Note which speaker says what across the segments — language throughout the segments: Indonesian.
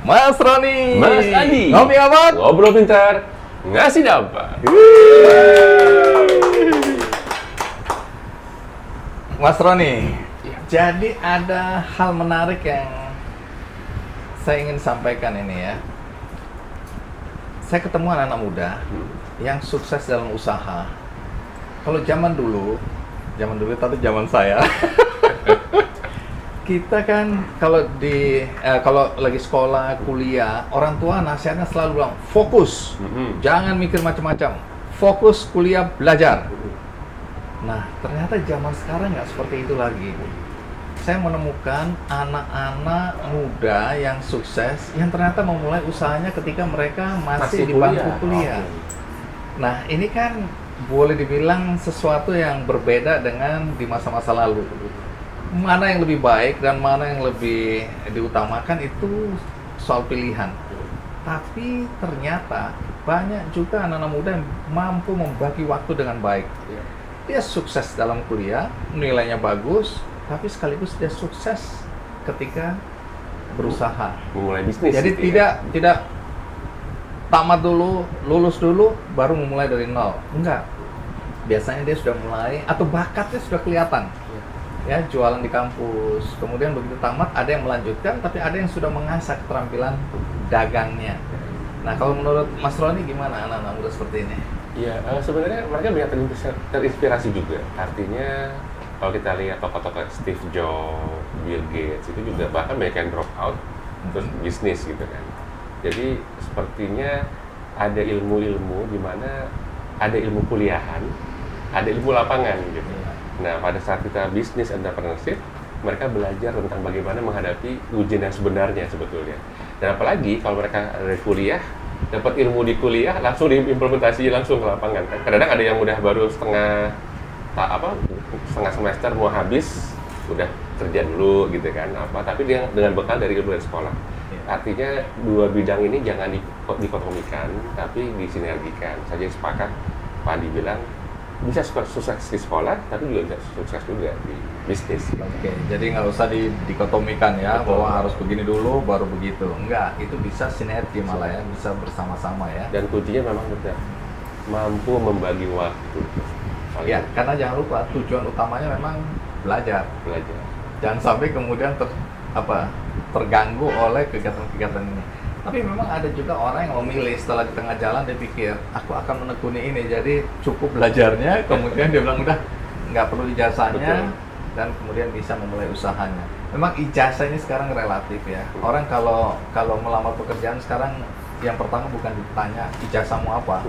Speaker 1: Mas Roni,
Speaker 2: Mas Adi,
Speaker 1: ngopi apa?
Speaker 2: ngobrol pintar, ngasih dapat.
Speaker 1: Mas Roni, jadi ada hal menarik yang saya ingin sampaikan ini ya. Saya ketemu anak-anak muda yang sukses dalam usaha. Kalau zaman dulu tapi zaman saya, kita kan kalau lagi sekolah, kuliah, orang tua nasihatnya selalu bilang fokus, jangan mikir macam-macam, fokus kuliah belajar. Nah, ternyata zaman sekarang nggak seperti itu lagi. Saya menemukan anak-anak muda yang sukses yang ternyata memulai usahanya ketika mereka masih di bangku kuliah. Nah, ini kan boleh dibilang sesuatu yang berbeda dengan di masa-masa lalu. Mana yang lebih baik dan mana yang lebih diutamakan itu soal pilihan. Tapi ternyata banyak juga anak-anak muda yang mampu membagi waktu dengan baik. Dia sukses dalam kuliah, nilainya bagus, tapi sekaligus dia sukses ketika berusaha.
Speaker 2: Memulai bisnis.
Speaker 1: Jadi
Speaker 2: gitu
Speaker 1: tidak tamat dulu, lulus dulu, baru memulai dari nol. Enggak. Biasanya dia sudah mulai, atau bakatnya sudah kelihatan. Ya, jualan di kampus. Kemudian begitu tamat, ada yang melanjutkan, tapi ada yang sudah mengasah keterampilan dagangnya. Nah, kalau menurut Mas Roni gimana anak-anak muda seperti ini?
Speaker 2: Iya, sebenarnya mereka banyak terinspirasi juga. Artinya, kalau kita lihat tokoh-tokoh Steve Jobs, Bill Gates, itu juga bahkan banyak yang drop out, terus bisnis gitu kan. Jadi sepertinya ada ilmu-ilmu di mana ada ilmu kuliahan, ada ilmu lapangan gitu. Nah, pada saat kita bisnis entrepreneurship, mereka belajar tentang bagaimana menghadapi ujian yang sebenarnya sebetulnya. Dan apalagi kalau mereka dari kuliah, dapat ilmu di kuliah, langsung diimplementasi langsung ke lapangan. Kadang-kadang ada yang udah baru setengah semester mau habis, udah kerja dulu gitu kan, tapi dia dengan bekal dari ilmu dari sekolah. Artinya dua bidang ini jangan dikotomikan, tapi disinergikan. Saya sepakat Pak Adi bilang bisa sukses di sekolah, tapi juga bisa sukses juga di bisnis.
Speaker 1: Oke, jadi nggak usah dikotomikan ya. Betul. Bahwa harus begini dulu baru begitu. Enggak, itu bisa sinergi malah ya, bisa bersama-sama ya.
Speaker 2: Dan kuncinya memang benar, mampu membagi waktu.
Speaker 1: Ya, karena jangan lupa tujuan utamanya memang belajar. Jangan sampai kemudian terganggu oleh kegiatan-kegiatan ini. Tapi memang ada juga orang yang memilih setelah di tengah jalan dia pikir, aku akan menekuni ini, jadi cukup belajarnya, kemudian dia bilang udah nggak perlu ijazahnya. Betul. Dan kemudian bisa memulai usahanya. Memang ijazah ini sekarang relatif ya. Orang kalau melamar pekerjaan sekarang yang pertama bukan ditanya ijazahmu apa,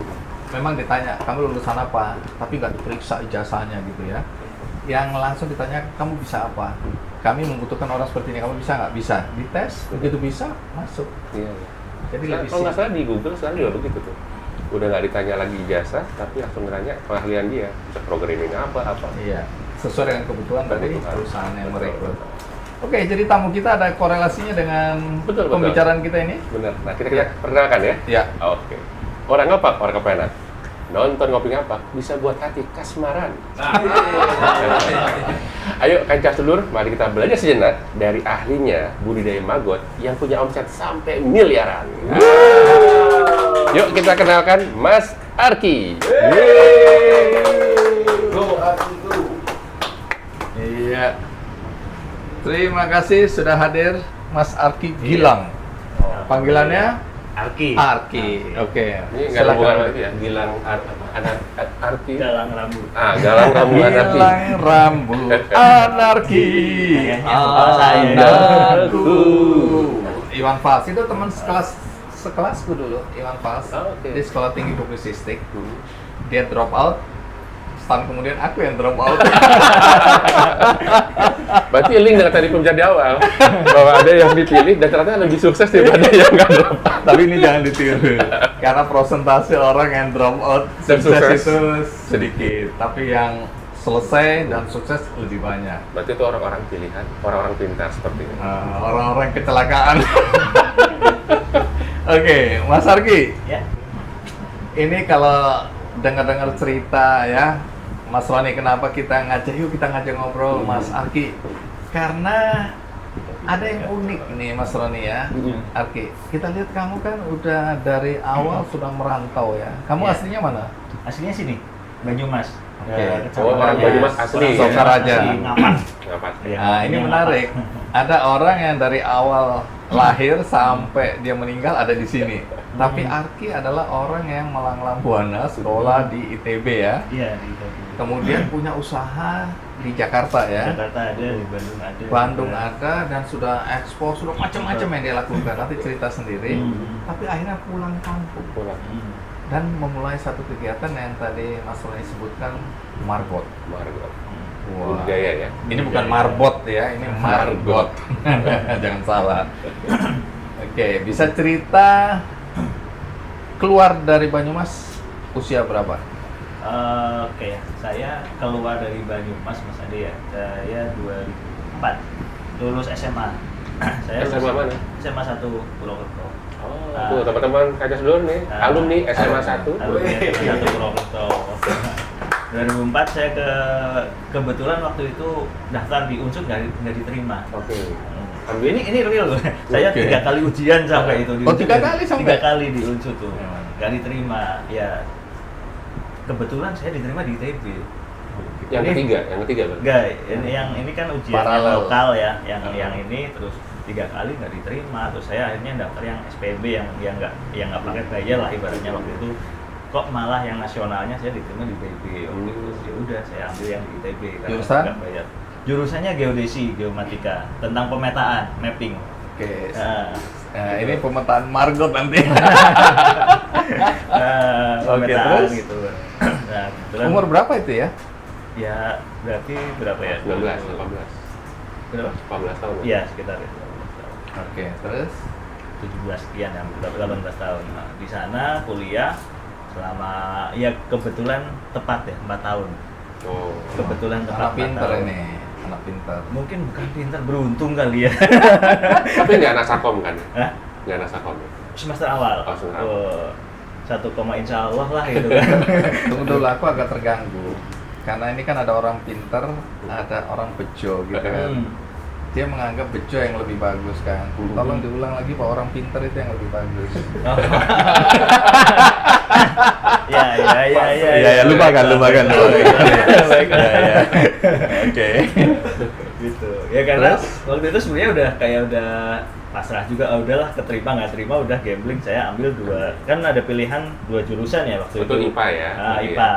Speaker 1: memang ditanya kamu lulusan apa, tapi nggak diperiksa ijazahnya gitu ya. Yang langsung ditanya kamu bisa apa, kami membutuhkan orang seperti ini, kamu bisa nggak? Bisa, dites, begitu bisa masuk.
Speaker 2: Iya.
Speaker 1: Jadi
Speaker 2: kalau nggak salah di Google sekarang juga begitu tuh, udah nggak ditanya lagi ijazah, tapi langsung nanya pengahlian dia, bisa programming apa.
Speaker 1: Iya, sesuai dengan kebutuhan dari perusahaan yang merekrut. Oke, jadi tamu kita ada korelasinya dengan pembicaraan kita ini?
Speaker 2: Benar. Nah, kita perkenalkan ya?
Speaker 1: Iya.
Speaker 2: Oke. Orang apa? Orang kepenak. Nonton Ngopi Ngapak bisa buat hati kasmaran. Ayo kancah sedulur, mari kita belajar sejenak dari ahlinya budidaya maggot yang punya omset sampai miliaran. Yuk kita kenalkan Mas Arki.
Speaker 1: Go Arki go. Iya. Terima kasih sudah hadir Mas Arki Gilang. Panggilannya
Speaker 3: Arki.
Speaker 1: Oke.
Speaker 2: Ini nggak ada hubungan lagi ya, Gilang Arki.
Speaker 3: Galang rambut.
Speaker 2: Galang rambut Anarki.
Speaker 1: Gilang rambut Anarki.
Speaker 3: Anakku.
Speaker 1: Iwan Fals itu teman sekelasku dulu, Iwan Fals.
Speaker 2: Okay.
Speaker 1: Di sekolah tinggi publisistik. Dia drop out. Setahun kemudian aku yang drop out.
Speaker 2: Berarti link dengan tadi pembicaraan di awal bahwa ada yang dipilih dan ternyata lebih sukses daripada yang nggak drop out.
Speaker 1: Tapi ini jangan ditiru karena persentase orang yang drop out sukses itu sedikit, tapi yang selesai dan sukses lebih banyak.
Speaker 2: Berarti itu orang-orang pilihan, orang-orang pintar seperti ini.
Speaker 1: Orang-orang kecelakaan. Oke, Mas Arki.
Speaker 3: Ya.
Speaker 1: Ini kalau dengar-dengar cerita ya, Mas Roni, kenapa kita ngajak ngobrol Mas Arki? Karena Ada yang unik nih Mas Roni ya,
Speaker 2: Mm-mm.
Speaker 1: Arki. Kita lihat kamu kan udah dari awal sudah merantau ya. Kamu
Speaker 3: Iya.
Speaker 1: aslinya mana?
Speaker 3: Aslinya sini, Banyumas.
Speaker 1: Oke.
Speaker 2: Oh, orang Banyumas asli ya?
Speaker 1: Sokaraja.
Speaker 3: Ngapak.
Speaker 2: Ngapak.
Speaker 3: Iya,
Speaker 1: Nah, ini
Speaker 3: ngapak.
Speaker 1: menarik. Ada orang yang dari awal lahir sampai dia meninggal ada di sini. Tapi Arki adalah orang yang melanglang buana sekolah di ITB ya.
Speaker 3: Iya, di Batu.
Speaker 1: Kemudian punya usaha di Jakarta ya.
Speaker 3: Jakarta ada, di Bandung ada.
Speaker 1: Bandung ada dan sudah ekspor, sudah macam-macam yang dia lakukan. Nanti cerita sendiri. Tapi akhirnya pulang kampung
Speaker 2: Pulang.
Speaker 1: dan memulai satu kegiatan yang tadi Mas Roni sebutkan, Margot.
Speaker 2: Margot.
Speaker 1: Wah.
Speaker 2: Budaya ya.
Speaker 1: Ini bukan marbot ya, ini margot. Jangan salah. Oke, bisa cerita keluar dari Banyumas usia berapa?
Speaker 3: Oke ya, saya keluar dari Banyumas Mas Ade ya. Saya 2004 lulus SMA. Saya
Speaker 2: SMA mana?
Speaker 3: SMA 1 Purwokerto.
Speaker 2: Oh, tuh teman-teman kaca dulu nih, alumni SMA 1.
Speaker 3: Alumni SMA 1 Purwokerto. 2004 saya kebetulan waktu itu daftar di Unsud nggak diterima.
Speaker 2: Oke.
Speaker 3: Ini real loh. Saya
Speaker 1: Oke.
Speaker 3: 3 kali ujian sampai itu di
Speaker 1: Oh,
Speaker 3: Unsud.
Speaker 1: 3 kali sampai?
Speaker 3: 3 kali di Unsud tuh memang nggak diterima. Ya kebetulan saya diterima di ITB.
Speaker 2: Yang ketiga Bang.
Speaker 3: Enggak, ini kan ujian
Speaker 1: Paralel.
Speaker 3: lokal ya, yang ini terus 3 kali nggak diterima, terus saya akhirnya daftar yang SPB yang nggak pakai bayar lah ibaratnya waktu itu. Kok malah yang nasionalnya saya diterima di ITB waktu itu. Ya udah saya ambil yang di ITB karena
Speaker 1: Jurusan?
Speaker 3: nggak bayar. Jurusannya geodesi, geomatika, tentang pemetaan, mapping.
Speaker 1: Oke.
Speaker 3: Nah,
Speaker 1: Nah, ini pemetaan Margot nanti. Oke,
Speaker 3: pemetaan
Speaker 1: terus?
Speaker 3: gitu. Nah, kebetulan
Speaker 1: Umur berapa itu ya?
Speaker 3: ya berarti berapa ya?
Speaker 2: 19, 18.
Speaker 3: Berapa?
Speaker 2: 18 tahun.
Speaker 3: Iya, sekitar itu.
Speaker 1: Oke, terus
Speaker 3: 17 sekian ya, 18 tahun. Nah, di sana kuliah selama ya kebetulan tepat ya 4 tahun.
Speaker 2: Oh.
Speaker 3: Kebetulan tepat
Speaker 1: anak
Speaker 3: 4
Speaker 1: pinter
Speaker 3: tahun.
Speaker 1: ini, anak pinter.
Speaker 3: Mungkin bukan pintar, beruntung kali ya.
Speaker 2: Tapi nggak anak sakom kan?
Speaker 3: Hah?
Speaker 2: Nggak anak sakom ya?
Speaker 3: Semester awal.
Speaker 2: Oh, semester awal.
Speaker 3: Oh, 1, insya Allah lah gitu kan.
Speaker 1: Tunggu dulu, aku agak terganggu. Karena ini kan ada orang pinter, ada orang bejo gitu kan. Dia menganggap bejo yang lebih bagus kan. Tolong diulang lagi bahwa orang pinter itu yang lebih bagus.
Speaker 3: Oh. Ya.
Speaker 1: lupakan.
Speaker 3: Baik.
Speaker 1: Ya. Oke.
Speaker 3: Gitu. Ya karena
Speaker 1: Terus?
Speaker 3: waktu itu sebenarnya udah pasrah juga, udahlah keterima nggak terima udah gambling, saya ambil 2, kan ada pilihan 2 jurusan ya waktu
Speaker 2: Betul,
Speaker 3: itu.
Speaker 2: IPA ya?
Speaker 3: IPA,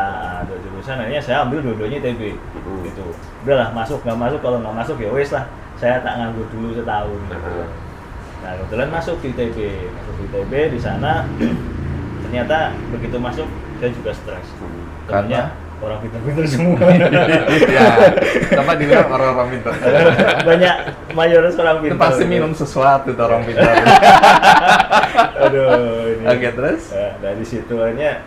Speaker 3: 2 jurusan, akhirnya saya ambil dua-duanya ITB. Gitu. Udahlah masuk nggak masuk, kalau nggak masuk ya wes lah, saya tak nganggur dulu setahun. Gitu. Nah kebetulan masuk di ITB, di sana ternyata begitu masuk saya juga stres. Karena orang pintar-pintar semua.
Speaker 1: Ya, tempat dibilang orang-orang pinter.
Speaker 3: Banyak mayoritas orang
Speaker 1: Itu
Speaker 3: pintar.
Speaker 1: pasti minum sesuatu tuh orang pinter.
Speaker 3: Aduh, ini.
Speaker 1: Oke, terus?
Speaker 3: Nah, dari situ aja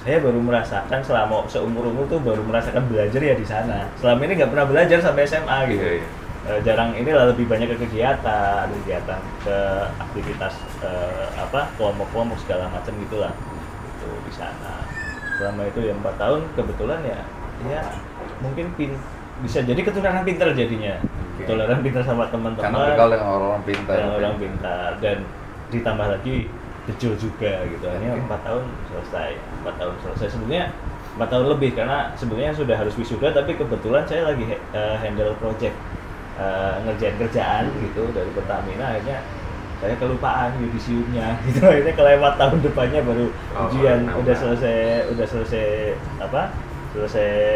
Speaker 3: saya baru merasakan selama seumur-umur tuh baru merasakan belajar ya di sana. Selama ini nggak pernah belajar sampai SMA gitu.
Speaker 2: Iya.
Speaker 3: Jarang, inilah lebih banyak ke kegiatan ke aktivitas kelompok-kelompok segala macam gitulah. Itu di sana. Selama itu ya 4 tahun kebetulan ya mungkin bisa jadi ketularan pintar jadinya.
Speaker 1: Oke.
Speaker 3: Ketularan pintar sama teman-teman.
Speaker 1: Karena bergaul dengan orang-orang pintar.
Speaker 3: Dengan orang pintar dan ditambah lagi bejo juga gitu. Akhirnya 4 tahun selesai. 4 tahun selesai. Sebenarnya 4 tahun lebih karena sebenarnya sudah harus wisuda, tapi kebetulan saya lagi handle project ngerjain kerjaan gitu dari Pertamina, akhirnya saya kelupaan yudisiumnya gitu. Akhirnya kelewat tahun depannya baru ujian, udah selesai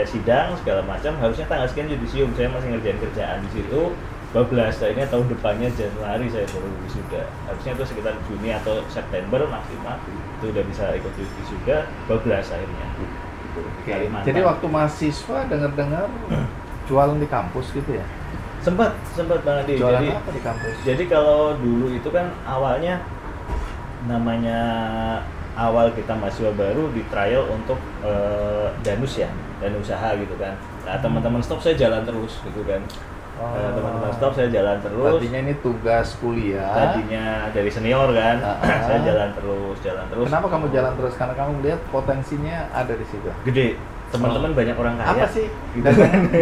Speaker 3: sidang segala macam, harusnya tanggal sekian yudisium, saya masih ngerjain kerjaan di situ. 12, akhirnya tahun depannya Januari saya baru wisuda. Harusnya itu sekitar Juni atau September maksimal itu udah bisa ikut wisuda. 12 akhirnya.
Speaker 1: Oke.
Speaker 3: Kalimantan.
Speaker 1: Jadi waktu mahasiswa dengar-dengar jualan di kampus gitu ya?
Speaker 3: Sempat banget.
Speaker 1: Jualan apa di kampus?
Speaker 3: Jadi kalau dulu itu kan awalnya namanya awal kita mahasiswa baru di trial untuk danus ya, dan usaha gitu kan. Nah teman-teman stop saya jalan terus gitu kan. Teman-teman stop saya jalan terus.
Speaker 1: Tadinya ini tugas kuliah.
Speaker 3: Tadinya dari senior kan, saya jalan terus.
Speaker 1: Kenapa kamu jalan terus? Karena kamu melihat potensinya ada di situ.
Speaker 3: Gede. Teman-teman banyak orang kaya.
Speaker 1: Apa sih?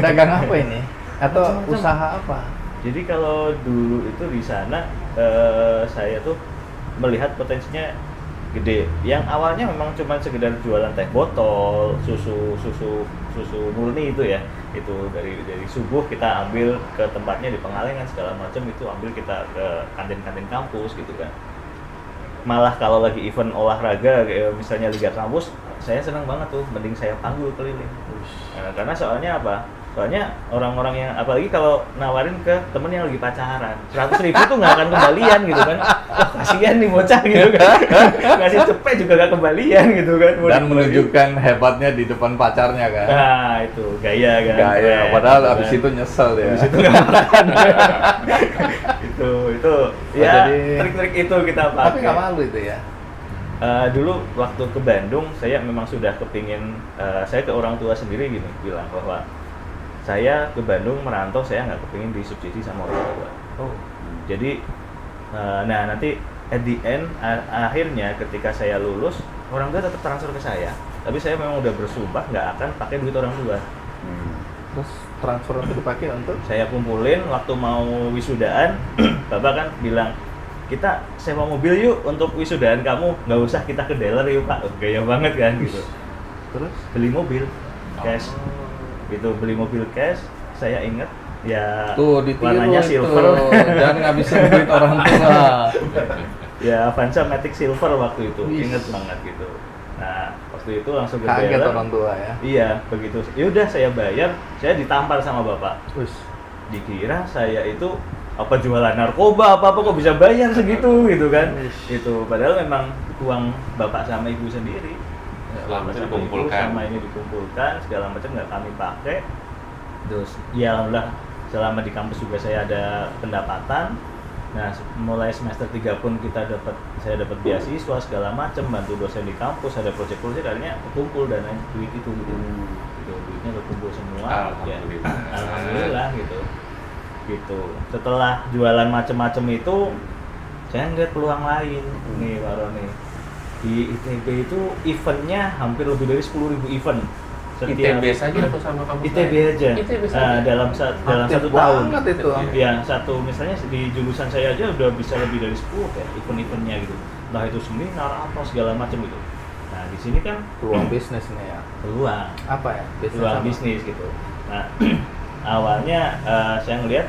Speaker 1: Dagang apa ini? Atau
Speaker 3: Macam-macam.
Speaker 1: usaha apa?
Speaker 3: Jadi kalau dulu itu di sana saya tuh melihat potensinya gede. Yang awalnya memang cuma sekedar jualan teh botol, susu murni itu ya. Itu dari subuh kita ambil ke tempatnya di Pengalengan segala macam, itu ambil kita ke kantin-kantin kampus gitu kan. Malah kalau lagi event olahraga kayak misalnya Liga Kampus, saya senang banget tuh, mending saya panggul keliling. Nah, karena soalnya apa? Soalnya orang-orang yang, apalagi kalau nawarin ke temen yang lagi pacaran, 100.000 tuh nggak akan kembalian gitu kan. Wah, kasihan nih bocah gitu kan. Ngasih cepet juga nggak kembalian gitu kan.
Speaker 1: Dan menunjukkan hebatnya di depan pacarnya kan.
Speaker 3: Nah itu gaya kan.
Speaker 1: Gaya,
Speaker 3: keren,
Speaker 1: padahal
Speaker 3: gitu
Speaker 1: abis
Speaker 3: kan.
Speaker 1: itu nyesel ya.
Speaker 3: Abis itu nggak makan. itu ya
Speaker 1: jadi-
Speaker 3: trik-trik itu kita pakai.
Speaker 1: Tapi nggak malu itu ya.
Speaker 3: Dulu waktu ke Bandung saya memang sudah kepingin, saya ke orang tua sendiri gini bilang bahwa saya ke Bandung merantau, saya nggak kepingin disubsidi sama orang tua.
Speaker 1: Oh.
Speaker 3: Jadi nah nanti at the end akhirnya ketika saya lulus orang tua tetap transfer ke saya, tapi saya memang udah bersumpah nggak akan pakai duit orang tua.
Speaker 1: Terus transfer itu dipakai untuk
Speaker 3: Saya kumpulin waktu mau wisudaan, bapak kan bilang kita sewa mobil yuk untuk wisudaan kamu, nggak usah kita ke dealer yuk pak. Gaya banget kan gitu.
Speaker 1: terus
Speaker 3: Beli mobil cash, gitu, beli mobil cash. Saya inget ya
Speaker 1: tuh ditiru
Speaker 3: warnanya
Speaker 1: itu.
Speaker 3: silver.
Speaker 1: Jangan ngabisin duit orang tua.
Speaker 3: Ya Avanza Matic Silver waktu itu,
Speaker 1: Wih.
Speaker 3: inget banget gitu. Nah waktu itu langsung ke
Speaker 1: Kaget
Speaker 3: dealer.
Speaker 1: orang tua ya.
Speaker 3: Iya begitu. Ya udah saya bayar, saya ditampar sama bapak.
Speaker 1: Terus
Speaker 3: Dikira saya itu apa jualan narkoba apa kok bisa bayar segitu gitu kan.
Speaker 1: Ish.
Speaker 3: Itu padahal memang uang bapak sama ibu sendiri.
Speaker 2: Selama
Speaker 3: Bapak
Speaker 2: itu
Speaker 3: sama ibu
Speaker 2: dikumpulkan.
Speaker 3: sama ini dikumpulkan segala macam, nggak kami pakai. Terus ya alhamdulillah selama di kampus juga saya ada pendapatan. Nah mulai semester 3 pun saya dapat beasiswa segala macam, bantu dosen di kampus, ada proyek-proyek, akhirnya kekumpul dana duit itu gitu. Gitu, duitnya kekumpul semua.
Speaker 2: Alhamdulillah.
Speaker 3: Ya, alhamdulillah gitu. Setelah jualan macam-macam itu, saya ngeliat peluang lain nih Pak Roni. Di ITB itu eventnya hampir lebih dari 10.000 event.
Speaker 2: ITB saja atau sama kamu?
Speaker 3: ITB aja.
Speaker 2: ITB
Speaker 3: Nah,
Speaker 2: saja.
Speaker 3: dalam
Speaker 1: aktif
Speaker 3: satu tahun.
Speaker 1: banget itu.
Speaker 3: Ya, misalnya di jurusan saya aja udah bisa lebih dari 10 ya event-eventnya gitu. Entah itu seminar apa segala macam gitu. Nah, di sini kan
Speaker 1: peluang bisnis nih ya.
Speaker 3: peluang
Speaker 1: Apa ya?
Speaker 3: peluang
Speaker 1: apa?
Speaker 3: bisnis gitu. Nah, awalnya saya ngelihat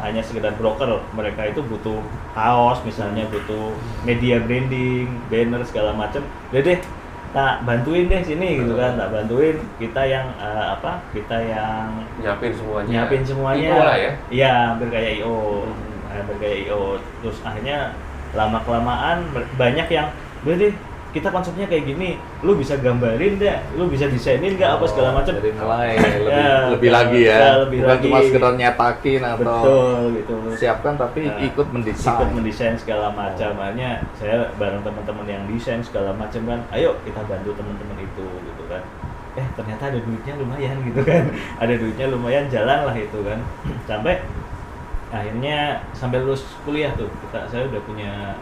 Speaker 3: hanya sekedar broker, mereka itu butuh kaos misalnya, butuh media branding, banner segala macam. Udah deh, tak bantuin deh sini gitu kan, tak bantuin kita yang kita yang
Speaker 2: nyiapin semuanya. IO lah ya.
Speaker 3: Iya, hampir kayak IO. Hampir kayak IO. Terus akhirnya lama kelamaan banyak yang udah deh, kita konsepnya kayak gini, lu bisa gambarin deh, lu bisa desainin nggak apa segala macam.
Speaker 1: Dari mulai
Speaker 3: Ya,
Speaker 1: lebih lagi ya.
Speaker 3: ya, lebih
Speaker 1: Bukan
Speaker 3: lagi.
Speaker 1: cuma sekedar nyetakin atau
Speaker 3: Betul gitu.
Speaker 1: siapkan, tapi
Speaker 3: Nah,
Speaker 1: ikut mendesain.
Speaker 3: ikut mendesain segala macam. Akhirnya saya bareng teman-teman yang desain segala macam kan, ayo kita bantu teman-teman itu gitu kan. Ternyata ada duitnya lumayan gitu kan. Ada duitnya lumayan, jalan lah itu kan. Sampai akhirnya sampai lulus kuliah tuh saya udah punya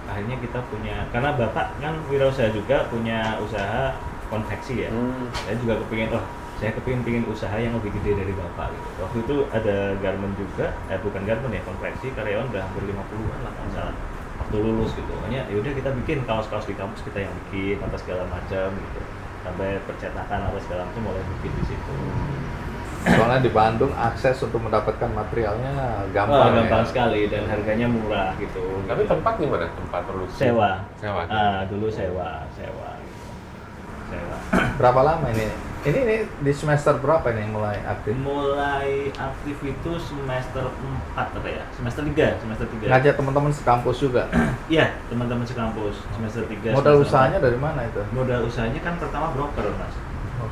Speaker 3: akhirnya kita punya, karena bapak kan wirausaha juga, punya usaha konveksi ya. Saya juga kepingin usaha yang lebih gede dari bapak gitu. Waktu itu ada garment juga, bukan garment ya, konveksi, karyawan udah hampir 50-an lah kalau salah waktu lulus gitu. Makanya yaudah kita bikin kaos-kaos di kampus, kita yang bikin apa segala macam gitu, sampai percetakan apa segala macam mulai bikin di situ.
Speaker 1: Soalnya di Bandung akses untuk mendapatkan materialnya gampang.
Speaker 3: Gampang
Speaker 1: ya.
Speaker 3: sekali dan harganya murah gitu.
Speaker 2: Tapi tempat di mana? Tempat produksi?
Speaker 3: Sewa.
Speaker 2: Sewa.
Speaker 3: Dulu sewa gitu. Sewa.
Speaker 1: Berapa lama ini? Ini di semester berapa nih mulai aktif?
Speaker 3: Mulai aktif itu semester 4 ya? Semester 3.
Speaker 1: Ngajak teman-teman sekampus juga.
Speaker 3: Iya, teman-teman sekampus semester 3.
Speaker 1: Modal
Speaker 3: semester
Speaker 1: usahanya
Speaker 3: 4.
Speaker 1: dari mana itu?
Speaker 3: Modal usahanya kan pertama broker, Mas.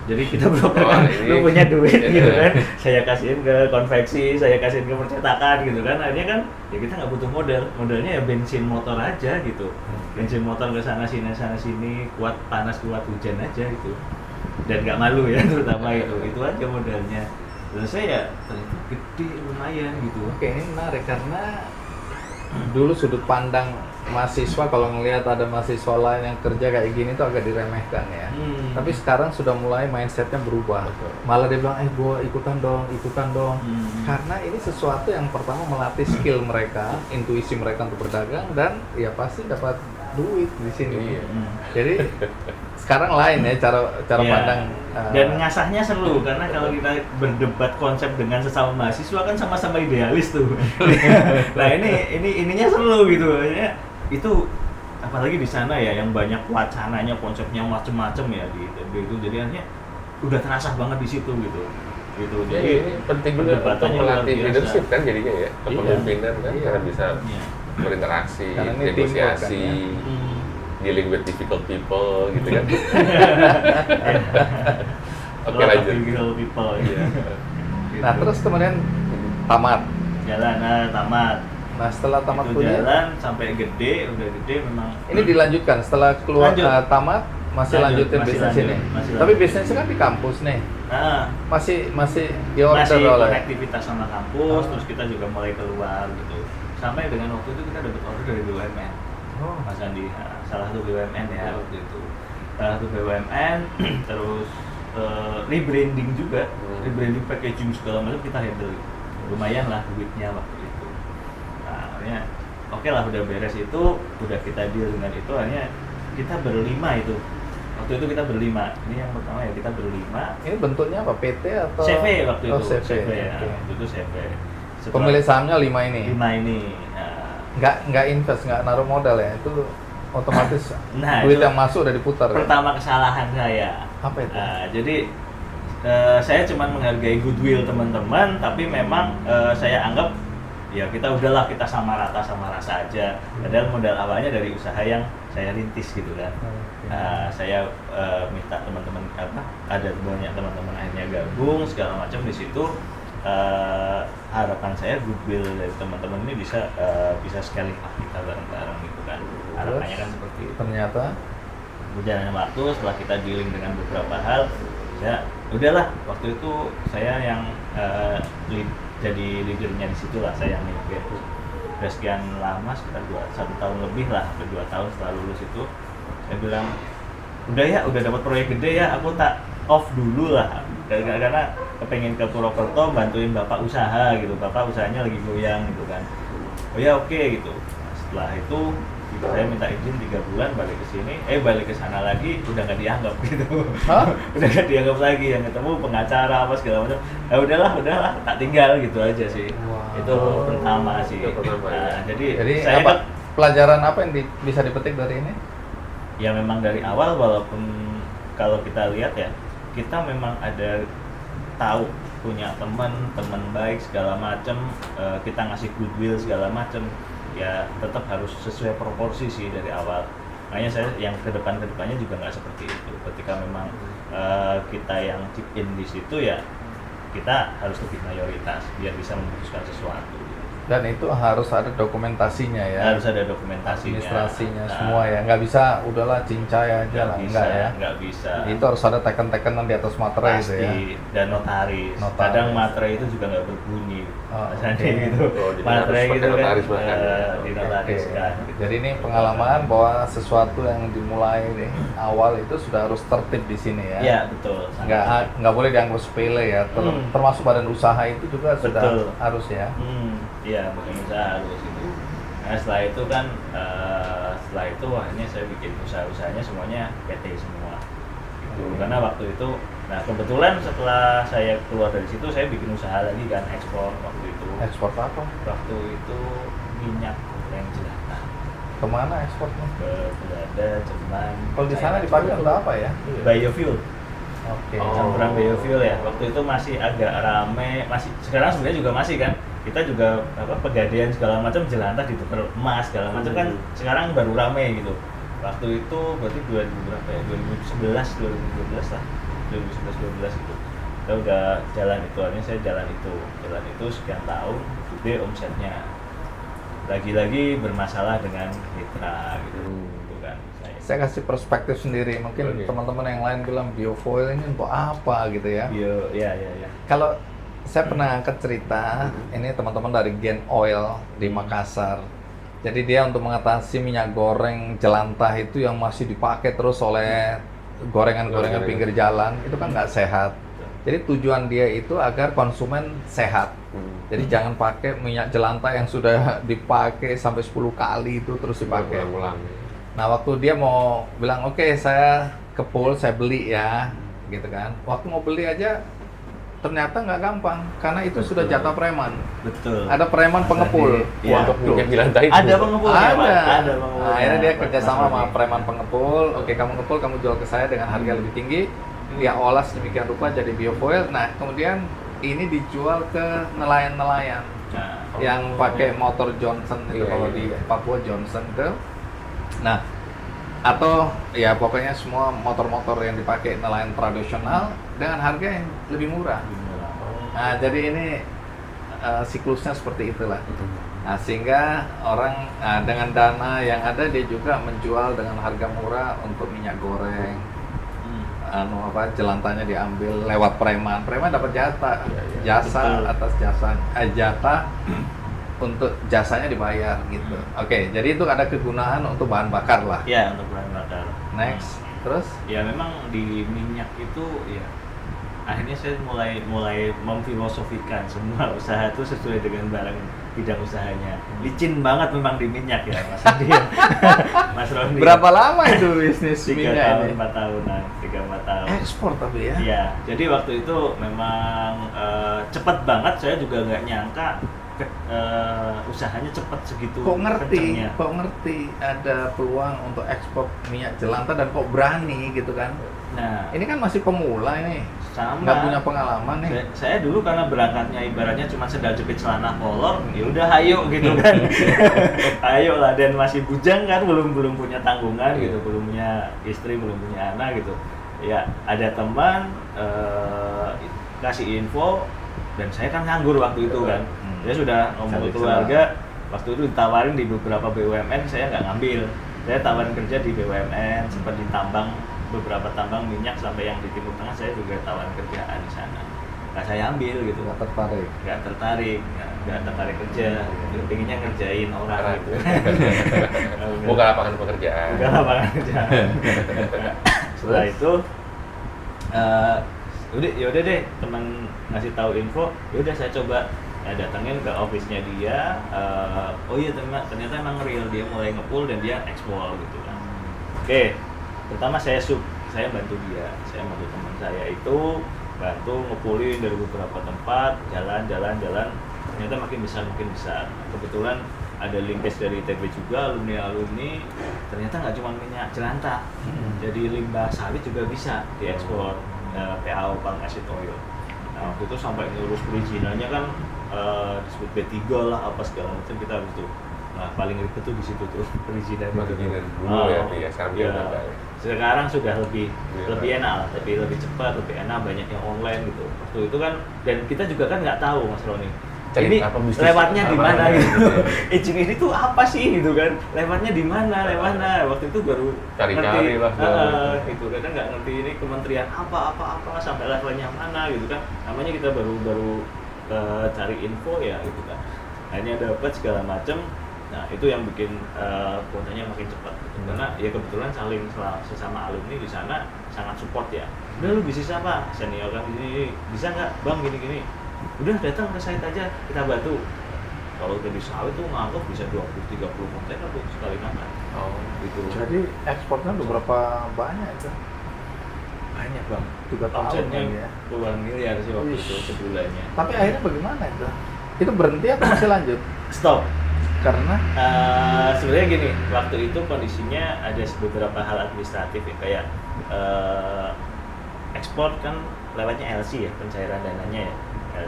Speaker 3: Jadi kita broker
Speaker 2: Oh,
Speaker 3: kan,
Speaker 2: ini.
Speaker 3: lu punya duit gitu kan, saya kasihin ke konveksi, saya kasihin ke percetakan gitu kan. Akhirnya kan ya kita nggak butuh modalnya ya bensin motor aja gitu. Bensin motor ke sana sini, kuat panas kuat hujan aja gitu. Dan nggak malu ya terutama itu aja modalnya. Dan saya ternyata gede lumayan gitu.
Speaker 1: Oke, ini menarik karena dulu sudut pandang mahasiswa kalau ngelihat ada mahasiswa lain yang kerja kayak gini tuh agak diremehkan ya. Tapi sekarang sudah mulai mindsetnya berubah.
Speaker 2: Betul.
Speaker 1: Malah dia bilang, gue ikutan dong. Karena ini sesuatu yang pertama melatih skill mereka, intuisi mereka untuk berdagang, dan ya pasti dapat duit di sini.
Speaker 2: Iya.
Speaker 1: Jadi sekarang lain ya cara
Speaker 3: Iya.
Speaker 1: pandang.
Speaker 3: Dan ngasahnya seru karena kalau kita berdebat konsep dengan sesama mahasiswa kan sama-sama idealis tuh. Nah ininya seru gitu ya. Itu apalagi di sana ya yang banyak wacananya, konsepnya macem-macem ya di ITB itu, jadi akhirnya udah terasa banget di situ gitu.
Speaker 2: Ya, ini penting juga untuk
Speaker 3: perdebatannya luar
Speaker 2: melatih
Speaker 3: biasa.
Speaker 2: leadership kan jadinya ya,
Speaker 1: Iya.
Speaker 2: kepemimpinan kan,
Speaker 1: Iya.
Speaker 2: karena bisa
Speaker 3: Iya.
Speaker 2: berinteraksi,
Speaker 1: Karena ini
Speaker 2: negosiasi,
Speaker 1: teamwork kan,
Speaker 2: dealing with difficult people gitu kan. Oke,
Speaker 3: Lot of
Speaker 2: lanjut.
Speaker 3: difficult people ya. Gitu.
Speaker 1: Nah terus kemudian tamat.
Speaker 3: jalan tamat.
Speaker 1: Nah setelah tamat
Speaker 3: Itu
Speaker 1: kuliah,
Speaker 3: jalan sampai gede, udah gede memang.
Speaker 1: ini dilanjutkan setelah keluar
Speaker 3: Lanjut.
Speaker 1: Tamat masih lanjutin
Speaker 3: Masih
Speaker 1: bisnis
Speaker 3: lanjut,
Speaker 1: ini.
Speaker 3: masih
Speaker 1: Tapi
Speaker 3: lanjut.
Speaker 1: bisnisnya kan di kampus nih.
Speaker 3: Nah,
Speaker 1: Masih di order
Speaker 3: masih
Speaker 1: oleh.
Speaker 3: konektivitas sama kampus,
Speaker 1: Oh.
Speaker 3: terus kita juga mulai keluar gitu. Sampai dengan waktu itu kita dapat order dari BUMN.
Speaker 1: Oh.
Speaker 3: Mas Andi, salah satu BUMN ya waktu itu. Salah satu BUMN, terus rebranding juga, rebranding packaging segala macam kita handle. Lumayan lah duitnya waktu itu. Nah, akhirnya oke lah udah beres itu, udah kita deal dengan itu, akhirnya kita berlima itu. Waktu itu kita berlima. Ini yang pertama ya kita berlima.
Speaker 1: Ini bentuknya apa? PT atau?
Speaker 3: CV waktu itu.
Speaker 1: Oh, CV.
Speaker 3: ya.
Speaker 1: Oke.
Speaker 3: Waktu itu CV. Setelah
Speaker 1: Pemilik sahamnya 5 ini.
Speaker 3: lima ini. Nah,
Speaker 1: Nggak invest, nggak naruh modal ya. Itu otomatis
Speaker 3: Nah,
Speaker 1: duit
Speaker 3: itu
Speaker 1: yang masuk udah diputar. Ya?
Speaker 3: pertama kesalahan saya.
Speaker 1: Apa itu?
Speaker 3: Nah, jadi saya cuma menghargai goodwill teman-teman, tapi memang saya anggap ya kita udahlah kita sama rata sama rasa aja. Padahal modal awalnya dari usaha yang saya rintis gitu kan. Saya minta teman-teman ada banyak teman-teman akhirnya gabung segala macam di situ. Harapan saya goodwill dari teman-teman ini bisa scaling up kita bareng-bareng gitu kan. Harapannya kan seperti itu.
Speaker 1: Ternyata
Speaker 3: Berjalannya waktu setelah kita dealing dengan beberapa hal, ya udahlah waktu itu saya yang jadi leadernya di situ lah, saya yang mimpin. Udah sekian lama, sekitar 1 tahun lebih lah, hampir 2 tahun setelah lulus itu, saya bilang udah ya, udah dapat proyek gede ya, aku tak off dulu lah, karena kepengen ke Purwokerto bantuin bapak usaha gitu, bapak usahanya lagi goyang gitu kan. Oh ya oke gitu. Nah, setelah itu saya minta izin 3 bulan balik ke sini, balik ke sana lagi udah nggak dianggap gitu.
Speaker 1: Hah?
Speaker 3: Udah nggak dianggap lagi, yang ketemu pengacara apa segala macam. Ya udahlah tak tinggal gitu aja sih.
Speaker 1: Wow.
Speaker 3: Itu pertama sih.
Speaker 2: Itu pertama, ya.
Speaker 3: Jadi
Speaker 1: apa
Speaker 3: saya kan
Speaker 1: pelajaran apa yang bisa dipetik dari ini?
Speaker 3: ya memang dari awal, walaupun kalau kita lihat ya, kita memang ada tahu punya teman baik segala macam, kita ngasih goodwill segala macam, ya tetap harus sesuai proporsi sih dari awal. Makanya saya yang kedepannya juga nggak seperti itu. Ketika memang kita yang chip in di situ, ya kita harus lebih mayoritas biar bisa memutuskan sesuatu.
Speaker 1: Dan itu harus ada dokumentasinya ya.
Speaker 3: Harus ada dokumentasinya,
Speaker 1: Administrasinya
Speaker 3: Nah,
Speaker 1: semua ya. Nggak bisa udahlah cincay aja lah, enggak ya.
Speaker 3: nggak bisa.
Speaker 1: Itu harus ada teken-tekenan di atas materai itu ya.
Speaker 3: Dan notaris.
Speaker 1: Notaris.
Speaker 3: Kadang materai itu juga nggak berbunyi.
Speaker 1: Oh,
Speaker 3: Misalnya
Speaker 1: oke.
Speaker 3: gitu.
Speaker 2: Oh, jadi
Speaker 3: Materai
Speaker 2: harus
Speaker 3: gitu
Speaker 2: pakai
Speaker 3: kan
Speaker 2: notaris bahkan ya.
Speaker 3: dinotariskan.
Speaker 1: Oke.
Speaker 3: Gitu.
Speaker 1: Jadi ini pengalaman bahwa sesuatu yang dimulai nih, awal itu sudah harus tertib di sini ya.
Speaker 3: Iya betul.
Speaker 1: Nggak boleh dianggap sepele ya. Termasuk badan usaha itu juga sudah
Speaker 3: Betul.
Speaker 1: harus ya.
Speaker 3: Iya bukan usaha harus gitu. Nah setelah itu kan, setelah itu akhirnya saya bikin usaha-usahanya semuanya PT semua. Gitu. Karena waktu itu, nah kebetulan setelah saya keluar dari situ saya bikin usaha lagi kan, ekspor waktu itu.
Speaker 1: Ekspor apa?
Speaker 3: Waktu itu minyak goreng jelantah
Speaker 1: Kemana ekspornya?
Speaker 3: ke Belanda, Jerman.
Speaker 1: Kalau di sana
Speaker 3: China,
Speaker 1: dipakai
Speaker 3: China.
Speaker 1: untuk apa ya?
Speaker 3: Biofuel.
Speaker 1: Oke.
Speaker 3: Campuran biofuel ya. Waktu itu masih agak rame, sekarang sebenarnya juga masih kan. Kita juga pegadaian segala macam, jelantah ditukar emas segala macam kan sekarang baru rame gitu. Waktu itu berarti 2000 berapa ya? 2011, 2012 lah. 2011 itu. Kita udah jalan itu, akhirnya saya jalan itu sekian tahun, gede omsetnya. Lagi-lagi bermasalah dengan mitra gitu. Gitu kan.
Speaker 1: Saya kasih perspektif sendiri. Mungkin
Speaker 2: Oke.
Speaker 1: teman-teman yang lain bilang biofoil ini untuk apa gitu ya.
Speaker 3: Ya.
Speaker 1: Kalau saya pernah angkat cerita, ini teman-teman dari Gen Oil di Makassar. Jadi dia untuk mengatasi minyak goreng jelantah itu yang masih dipakai terus oleh gorengan-gorengan pinggir jalan, itu kan nggak sehat. Jadi tujuan dia itu agar konsumen sehat. Jadi jangan pakai minyak jelantah yang sudah dipakai sampai 10 kali itu terus dipakai.
Speaker 2: Ulang-ulang.
Speaker 1: Nah, waktu dia mau bilang, oke, saya ke pool, saya beli ya, gitu kan. Waktu mau beli aja, ternyata nggak gampang, karena itu sudah jatah preman.
Speaker 3: Betul.
Speaker 1: Ada preman pengepul.
Speaker 3: Iya.
Speaker 2: Untuk minyak jelantah itu.
Speaker 3: Ada pengepulnya, Pak.
Speaker 1: Ada.
Speaker 3: Ada pengepulnya.
Speaker 1: Nah, akhirnya dia
Speaker 3: Pak
Speaker 1: kerjasama sama
Speaker 3: Roni.
Speaker 1: preman pengepul. Oke, kamu ngepul, kamu jual ke saya dengan harga lebih tinggi. Dia olah sedemikian rupa jadi biofuel. Nah, kemudian ini dijual ke nelayan-nelayan
Speaker 3: Nah,
Speaker 1: yang pakai motor Johnson itu,
Speaker 2: Iya,
Speaker 1: kalau
Speaker 2: iya,
Speaker 1: di
Speaker 2: iya.
Speaker 1: Papua Johnson itu. Nah, atau ya pokoknya semua motor-motor yang dipakai nelayan tradisional dengan harga yang lebih murah. Nah, jadi ini siklusnya seperti itulah. Nah, sehingga orang dengan dana yang ada dia juga menjual dengan harga murah untuk minyak goreng. Jelantahnya diambil lewat preman. Preman dapat jatah, jasa
Speaker 3: Betul.
Speaker 1: atas jasa, jatah untuk jasanya dibayar gitu. Oke, jadi itu ada kegunaan untuk bahan bakar lah.
Speaker 3: Ya, untuk bahan bakar.
Speaker 1: Next, terus
Speaker 3: Ya memang di minyak itu ya akhirnya saya mulai memfilosofikan semua usaha itu sesuai dengan barang bidang usahanya. Licin banget memang di minyak ya, Mas Andi. Mas Roni.
Speaker 1: berapa lama itu bisnis
Speaker 3: 3
Speaker 1: minyak
Speaker 3: tahun,
Speaker 1: ini?
Speaker 3: 4 tahunan, 3-4 tahun.
Speaker 1: Ekspor tapi ya.
Speaker 3: Iya, jadi waktu itu memang cepat banget. Saya juga nggak nyangka usahanya cepat segitu. kencengnya.
Speaker 1: Kok ngerti ada peluang untuk ekspor minyak jelantah dan kok berani gitu kan?
Speaker 3: Nah,
Speaker 1: Ini kan masih pemula ini,
Speaker 3: sama.
Speaker 1: nggak punya pengalaman nih.
Speaker 3: Saya dulu karena berangkatnya ibaratnya cuma sendal jepit celana kolor, ya udah ayo gitu kan. Ayo lah, dan masih bujang kan, belum punya tanggungan gitu, belum punya istri, belum punya anak gitu. Ya ada teman kasih info, dan saya kan nganggur waktu itu kan. Saya sudah ngomong ke keluarga, waktu itu ditawarin di beberapa BUMN, saya nggak ngambil. Saya tawarin kerja di BUMN, sempat ditambang beberapa tambang minyak sampai yang di Timur Tengah, saya juga tawarin kerjaan di sana. Nggak saya ambil gitu.
Speaker 1: Nggak tertarik.
Speaker 3: Nggak tertarik kerja. Gitu. Pengennya ngerjain orang gitu.
Speaker 2: Buka lapangan pekerjaan.
Speaker 3: Buka lapangan kerjaan. Setelah itu, yaudah deh, teman ngasih tahu info, yaudah saya coba. Ya, datangin ke office-nya dia. Oh iya, ternyata emang real, dia mulai ngepul dan dia ekspor gitu kan. Oke. Pertama saya bantu dia, saya bantu teman saya itu bantu ngepulin dari beberapa tempat, jalan, ternyata makin besar. Kebetulan ada linkage dari ITB juga, alumni, ternyata nggak cuma minyak jelantah, jadi limbah sawit juga bisa diekspor, PAO, palm acid oil. Nah, waktu itu sampai ngurus perizinannya kan disebut B3 lah, apa segala macam, kita harus tuh. Nah, paling ribet tuh di situ tuh perizinan itu.
Speaker 2: Dulu ya, sekarang dia udah enggak ya.
Speaker 3: Sekarang sudah lebih enak, lebih cepat, lebih enak, banyak yang online gitu. Waktu itu kan, dan kita juga kan nggak tahu, Mas Roni. Ini lewatnya di mana gitu. Izin ini tuh apa sih gitu kan? Lewatnya di mana? Waktu itu baru
Speaker 2: cari-cari lah.
Speaker 3: Gitu. Kadang nggak ngerti ini kementerian apa sampai levelnya mana gitu kan. Namanya kita baru cari info ya gitu kan. Akhirnya dapat segala macam. Nah, itu yang bikin kuotanya makin cepat gitu. Karena ya kebetulan saling sesama alumni di sana sangat support ya. Udah, lu bisnis apa? Senior kan ini bisa nggak Bang gini-gini? Udah, datang ke site aja, kita bantu. Kalau udah di sawit tuh ngangkut bisa 20-30 kontainer tuh sekali makan.
Speaker 1: Oh,
Speaker 3: Gitu.
Speaker 1: jadi ekspornya berapa banyak itu?
Speaker 3: Banyak Bang.
Speaker 1: 3 tahun
Speaker 3: Omsetnya
Speaker 1: ya.
Speaker 3: puluhan miliar sih waktu
Speaker 1: Wish.
Speaker 3: itu sebulannya.
Speaker 1: Tapi akhirnya bagaimana itu? Itu berhenti atau masih lanjut?
Speaker 3: Stop.
Speaker 1: Karena
Speaker 3: Sebenarnya gini, waktu itu kondisinya ada beberapa hal administratif ya, kayak ekspor kan lewatnya LC ya, pencairan dananya ya.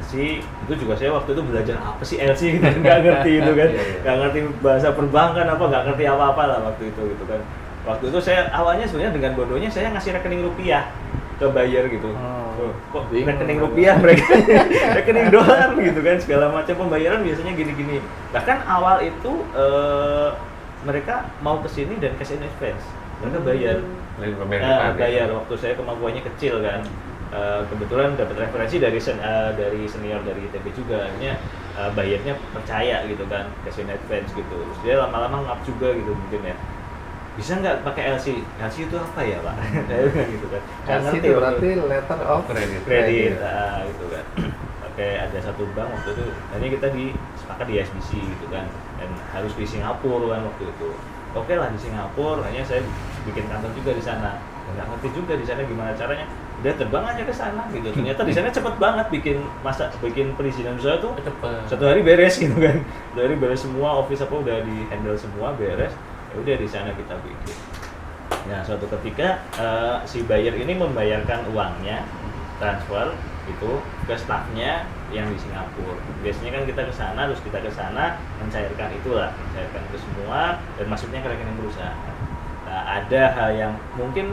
Speaker 3: LC itu juga saya waktu itu belajar apa sih LC gitu, nggak ngerti itu kan, nggak ngerti bahasa perbankan apa, nggak ngerti apa-apa lah waktu itu gitu kan. Waktu itu saya awalnya sebenarnya dengan bodohnya saya ngasih rekening rupiah ke buyer gitu. Kok rekening rupiah mereka rekening dolar gitu kan, segala macam pembayaran biasanya gini-gini. Bahkan awal itu mereka mau kesini dan cash in advance, mereka bayar. Bayar waktu saya kemampuannya kecil kan. Kebetulan dapat referensi dari senior dari ITB juga, akhirnya bayarnya percaya gitu kan, cash in advance gitu. Terus dia lama-lama ngap juga gitu mungkin ya. Bisa nggak pakai LC? LC itu apa ya Pak? Saya bilang gitu kan. Nggak
Speaker 1: LC
Speaker 3: ngerti
Speaker 1: itu
Speaker 3: waktu
Speaker 1: berarti letter of
Speaker 3: kredit, gitu kan. Pakai ada satu bank waktu itu, hanya kita sepakat di SBC gitu kan, dan harus di Singapura kan waktu itu. Oke lah di Singapura, hanya saya bikin kantor juga di sana. Nggak ngerti juga di sana gimana caranya. Udah terbang aja ke sana gitu. Ternyata di sana cepet banget bikin perizinan usaha tuh
Speaker 2: Cepet.
Speaker 3: 1 hari beres gitu kan. 1 hari beres semua, office apa udah di handle semua beres. Ya udah di sana kita bikin. Nah suatu ketika si buyer ini membayarkan uangnya transfer itu ke staffnya yang di Singapura. Biasanya kan kita ke sana, terus kita ke sana mencairkan mencairkan itu semua dan masuknya ke rekening perusahaan. Nah, ada hal yang mungkin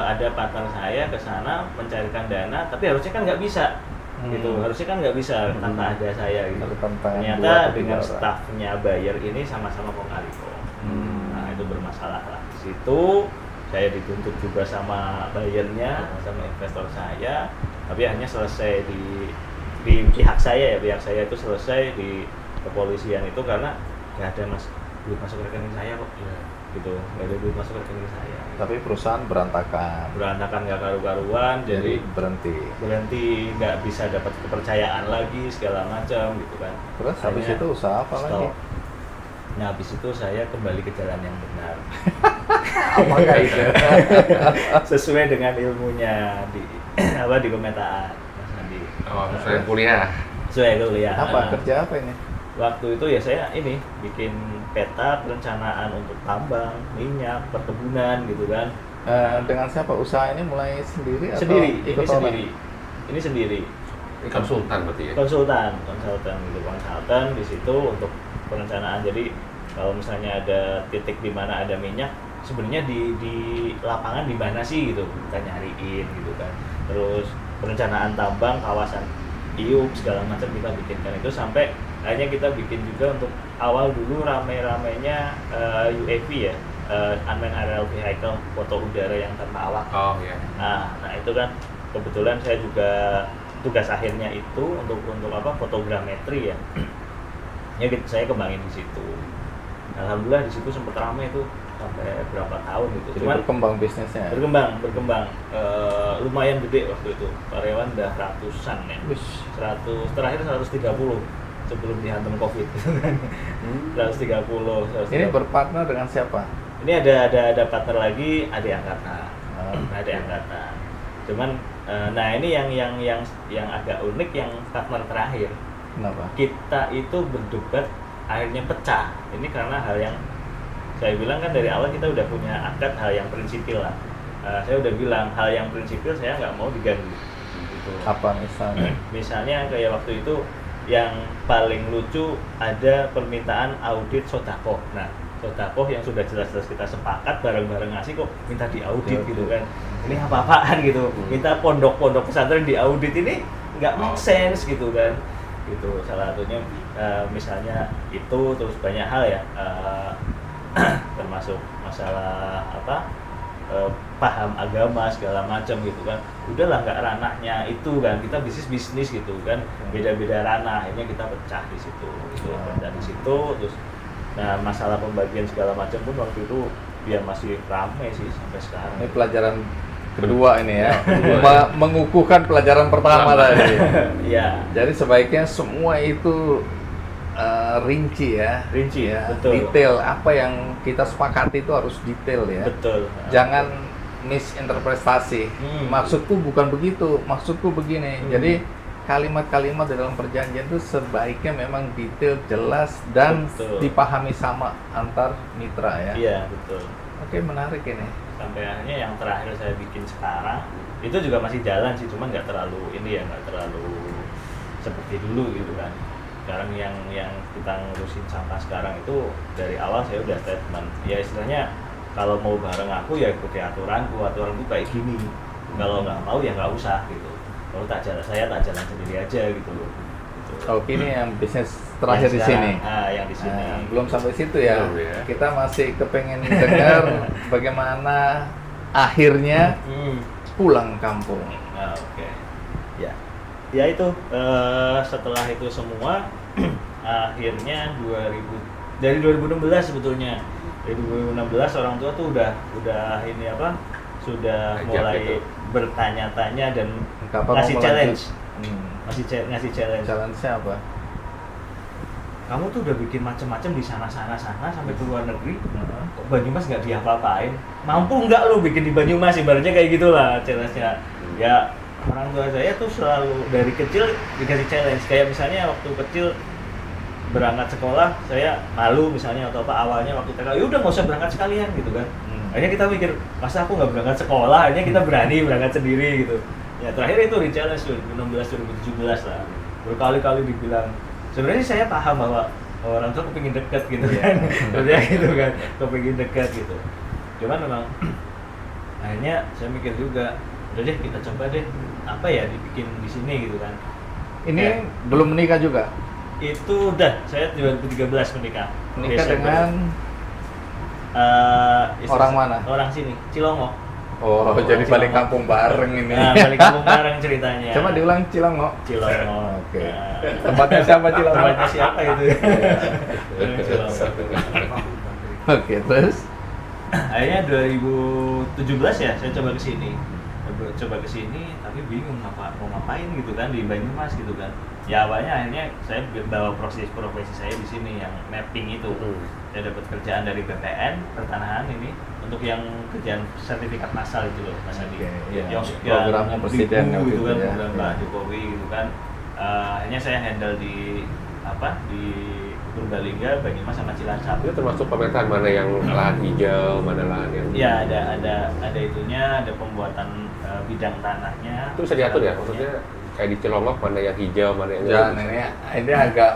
Speaker 3: ada partner saya ke sana mencairkan dana, tapi harusnya kan nggak bisa. Gitu, harusnya kan nggak bisa tanpa ada saya gitu. Ternyata dengan staffnya buyer ini sama-sama kong kali kong. Nah itu bermasalah lah. Di situ saya dituntut juga sama buyernya, sama investor saya, tapi hanya selesai di pihak saya itu selesai di kepolisian itu karena nggak ada duit masuk rekening saya kok. Gitu, nggak ada duit masuk rekening saya.
Speaker 1: Tapi perusahaan berantakan nggak
Speaker 3: karu-karuan, jadi
Speaker 1: berhenti,
Speaker 3: nggak bisa dapat kepercayaan lagi segala macam gitu kan.
Speaker 1: Terus habis itu usaha apa lagi?
Speaker 3: Nah habis itu saya kembali ke jalan yang benar.
Speaker 1: Apakah itu?
Speaker 3: Sesuai dengan ilmunya di kemetaan Mas Andi.
Speaker 2: Oh, saya kuliah.
Speaker 3: Sesuai kuliah.
Speaker 1: Kerja apa ini?
Speaker 3: Waktu itu ya saya bikin peta perencanaan untuk tambang, minyak, perkebunan gitu kan.
Speaker 1: Dengan siapa? Usaha ini mulai sendiri atau
Speaker 3: ikut sendiri? Ini sendiri.
Speaker 2: Ini konsultan berarti ya?
Speaker 3: Konsultan di situ untuk perencanaan. Jadi kalau misalnya ada titik di mana ada minyak, sebenarnya di lapangan di mana sih gitu, kita nyariin gitu kan. Terus perencanaan tambang, kawasan IUP segala macam kita bikinkan itu, sampai akhirnya kita bikin juga untuk awal dulu rame-ramenya UAV ya, Unmanned Aerial Vehicle, foto udara yang tanpa awak.
Speaker 2: Oh iya.
Speaker 3: Nah itu kan kebetulan saya juga tugas akhirnya itu untuk fotogrametri ya. Saya kembangin di situ. Alhamdulillah di situ sempat ramai itu sampai berapa tahun gitu.
Speaker 1: Jadi berkembang bisnisnya.
Speaker 3: Berkembang. Lumayan gede waktu itu. Karyawan udah ratusan ya. 100, terakhir 130 sebelum dihantam Covid gitu kan. 130.
Speaker 1: Ini berpartner dengan siapa?
Speaker 3: Ini ada partner lagi, adik angkatan. Adik angkatan. Cuman nah ini yang agak unik yang partner terakhir.
Speaker 1: Kenapa?
Speaker 3: Kita itu berdebat akhirnya pecah. Ini karena hal yang saya bilang kan dari awal kita udah punya akad hal yang prinsipil lah. Saya udah bilang hal yang prinsipil saya nggak mau diganggu. Gitu.
Speaker 1: Apa misalnya?
Speaker 3: Misalnya kayak waktu itu yang paling lucu ada permintaan audit sodakoh. Nah sodakoh yang sudah jelas-jelas kita sepakat bareng-bareng ngasih kok minta diaudit gitu kan. Ini apa-apaan gitu. Minta pondok-pondok pesantren diaudit ini nggak make sense gitu kan. Gitu salah satunya misalnya itu, terus banyak hal ya, termasuk masalah paham agama segala macam gitu kan. Udahlah nggak ranahnya itu kan, kita bisnis gitu kan, beda-beda ranah. Akhirnya kita pecah di situ gitu. Pecah di situ terus. Nah masalah pembagian segala macam pun waktu itu dia masih ramai sih sampai sekarang.
Speaker 1: Ini pelajaran kedua ini ya, mengukuhkan pelajaran pertama tadi.
Speaker 3: Iya.
Speaker 1: Jadi sebaiknya semua itu rinci ya,
Speaker 3: betul.
Speaker 1: Detail apa yang kita sepakati itu harus detail ya.
Speaker 3: Betul.
Speaker 1: Jangan misinterpretasi. Maksudku bukan begitu, maksudku begini. Jadi kalimat-kalimat dalam perjanjian itu sebaiknya memang detail, jelas dan dipahami sama antar mitra ya.
Speaker 3: Iya betul.
Speaker 1: Oke, menarik ini.
Speaker 3: Sampai akhirnya yang terakhir saya bikin sekarang itu juga masih jalan sih, cuma nggak terlalu seperti dulu gitu kan. Sekarang yang kita ngurusin sampah sekarang itu dari awal saya udah statement ya, istilahnya kalau mau bareng aku ya ikuti aturanku kayak gini, kalau nggak mau ya nggak usah gitu. Kalau saya tak jalan sendiri aja gitu loh.
Speaker 1: Oke, ini yang bisnis terakhir di sini.
Speaker 3: Yang di sini.
Speaker 1: Belum sampai situ ya. Kita masih kepengen dengar bagaimana akhirnya pulang kampung.
Speaker 3: Oke. Ya. ya itu setelah itu semua akhirnya dari 2016 sebetulnya. Dari 2016 orang tua tuh udah ini apa? Sudah
Speaker 2: Ajak
Speaker 3: mulai
Speaker 2: gitu.
Speaker 3: bertanya-tanya dan
Speaker 1: Kapan
Speaker 3: ngasih
Speaker 1: mau
Speaker 3: challenge.
Speaker 1: lanjut?
Speaker 3: Ngasih challenge.
Speaker 1: Challenge-nya apa?
Speaker 3: Kamu tuh udah bikin macam-macam di sana sampai ke luar negeri. Kok Banyumas nggak diapa-apain? Mampu nggak lu bikin di Banyumas? Ibaratnya kayak gitulah challenge-nya. Ya orang tua saya tuh selalu dari kecil dikasih challenge. Kayak misalnya waktu kecil berangkat sekolah, saya malu misalnya atau apa awalnya waktu TK, ya udah nggak usah berangkat sekalian gitu kan. Akhirnya kita mikir, masa aku nggak berangkat sekolah? Akhirnya kita berani berangkat sendiri gitu. Ya terakhir itu di challenge 2016 2017 lah. Berkali-kali dibilang. Sebenarnya saya paham bahwa orang tua kepingin deket gitu kan, sebenarnya gitu kan, kepingin deket gitu. Cuman memang akhirnya saya mikir juga, udah deh kita coba deh apa ya dibikin di sini gitu kan.
Speaker 1: Ini
Speaker 3: Ya.
Speaker 1: belum menikah juga?
Speaker 3: Itu udah, saya 2013 menikah.
Speaker 1: Menikah
Speaker 3: Desember.
Speaker 1: dengan orang mana?
Speaker 3: Orang sini, Cilongo.
Speaker 1: Oh, jadi
Speaker 3: Cilongo.
Speaker 1: balik kampung bareng ini.
Speaker 3: Nah, balik kampung bareng ceritanya.
Speaker 1: Coba diulang Cilongo.
Speaker 3: Cilongo.
Speaker 1: Oke.
Speaker 3: Nah,
Speaker 1: Tempatnya siapa Cilongo?
Speaker 3: tempatnya siapa itu? Cilongo.
Speaker 1: Oke, terus
Speaker 3: Akhirnya 2017 ya saya coba ke sini. Tapi bingung mau ngapain gitu kan di Banyumas gitu kan. Ya awalnya akhirnya saya bawa profesi saya di sini yang mapping itu. Saya dapat kerjaan dari BPN pertanahan ini untuk yang kerjaan sertifikat massal itu loh Mas Adi.
Speaker 1: Oke, iya.
Speaker 3: Yang
Speaker 1: Programnya presiden
Speaker 3: gitu
Speaker 1: gitu
Speaker 3: kan,
Speaker 1: ya.
Speaker 3: program Pak
Speaker 1: Iya.
Speaker 3: Jokowi gitu kan. Akhirnya saya handle di Purbalingga, Banyumas sama Cilacap.
Speaker 2: Itu termasuk pemetaan mana yang lahan hijau, mana lahan yang
Speaker 3: Ya ada itunya, ada pembuatan bidang tanahnya.
Speaker 2: itu bisa diatur ya, maksudnya kayak di Celongok mana yang hijau, mana yang
Speaker 1: jangan ini agak